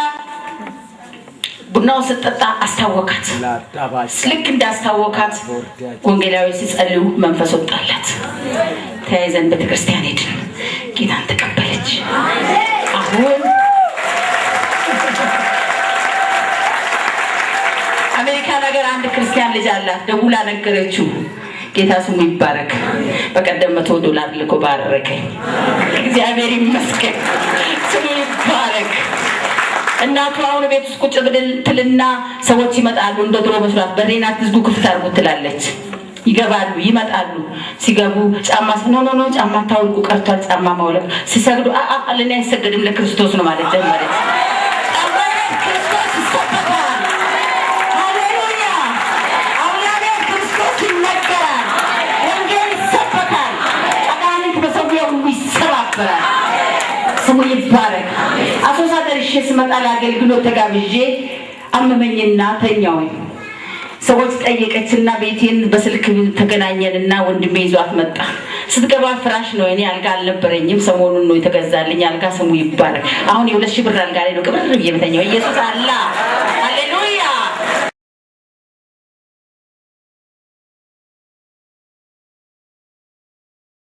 ቡናውን ስትጠጣ አስታወካት። ልክ እንዳስታወካት ወንጌላዊ ሲጸልዩ መንፈስ ወጣላት። ተያይዘን ቤተክርስቲያን ሄድን። ጌታን ተቀበለች። አሁን አሜሪካ ነገር አንድ ክርስቲያን ልጅ አላት። ደውላ ነገረችው። ጌታ ስሙ ይባረክ። በቀደም $100 ልኮ ባረከኝ። እግዚአብሔር ይመስገን። ስሙ ይባረክ። እናቱ አሁን ቤት ውስጥ ቁጭ ብትልና ሰዎች ይመጣሉ። እንደ ድሮ መስራት በሬና ትዝጉ ክፍት አድርጉ ትላለች። ይገባሉ፣ ይመጣሉ። ሲገቡ ጫማ ኖ ጫማ ታውልቁ ቀርቷል። ጫማ ማውለቅ ሲሰግዱ ለኔ አይሰገድም ለክርስቶስ ነው ማለት ጀመረች። ስሙ ይባረክ። አሶሳ ደርሼ ስመጣ ለአገልግሎት ተጋብዤ አመመኝና ተኛሁኝ። ሰዎች ጠየቀችና ቤቴን በስልክ ተገናኘንና ወንድሜ ይዟት መጣ። ስትገባ ፍራሽ ነው። እኔ አልጋ አልነበረኝም። ሰሞኑን ነው የተገዛልኝ አልጋ። ስሙ ይባረክ። አሁን የ2,000 ብር አልጋ ላይ ነው ቅብር ብዬ የምተኛው። ኢየሱስ አላ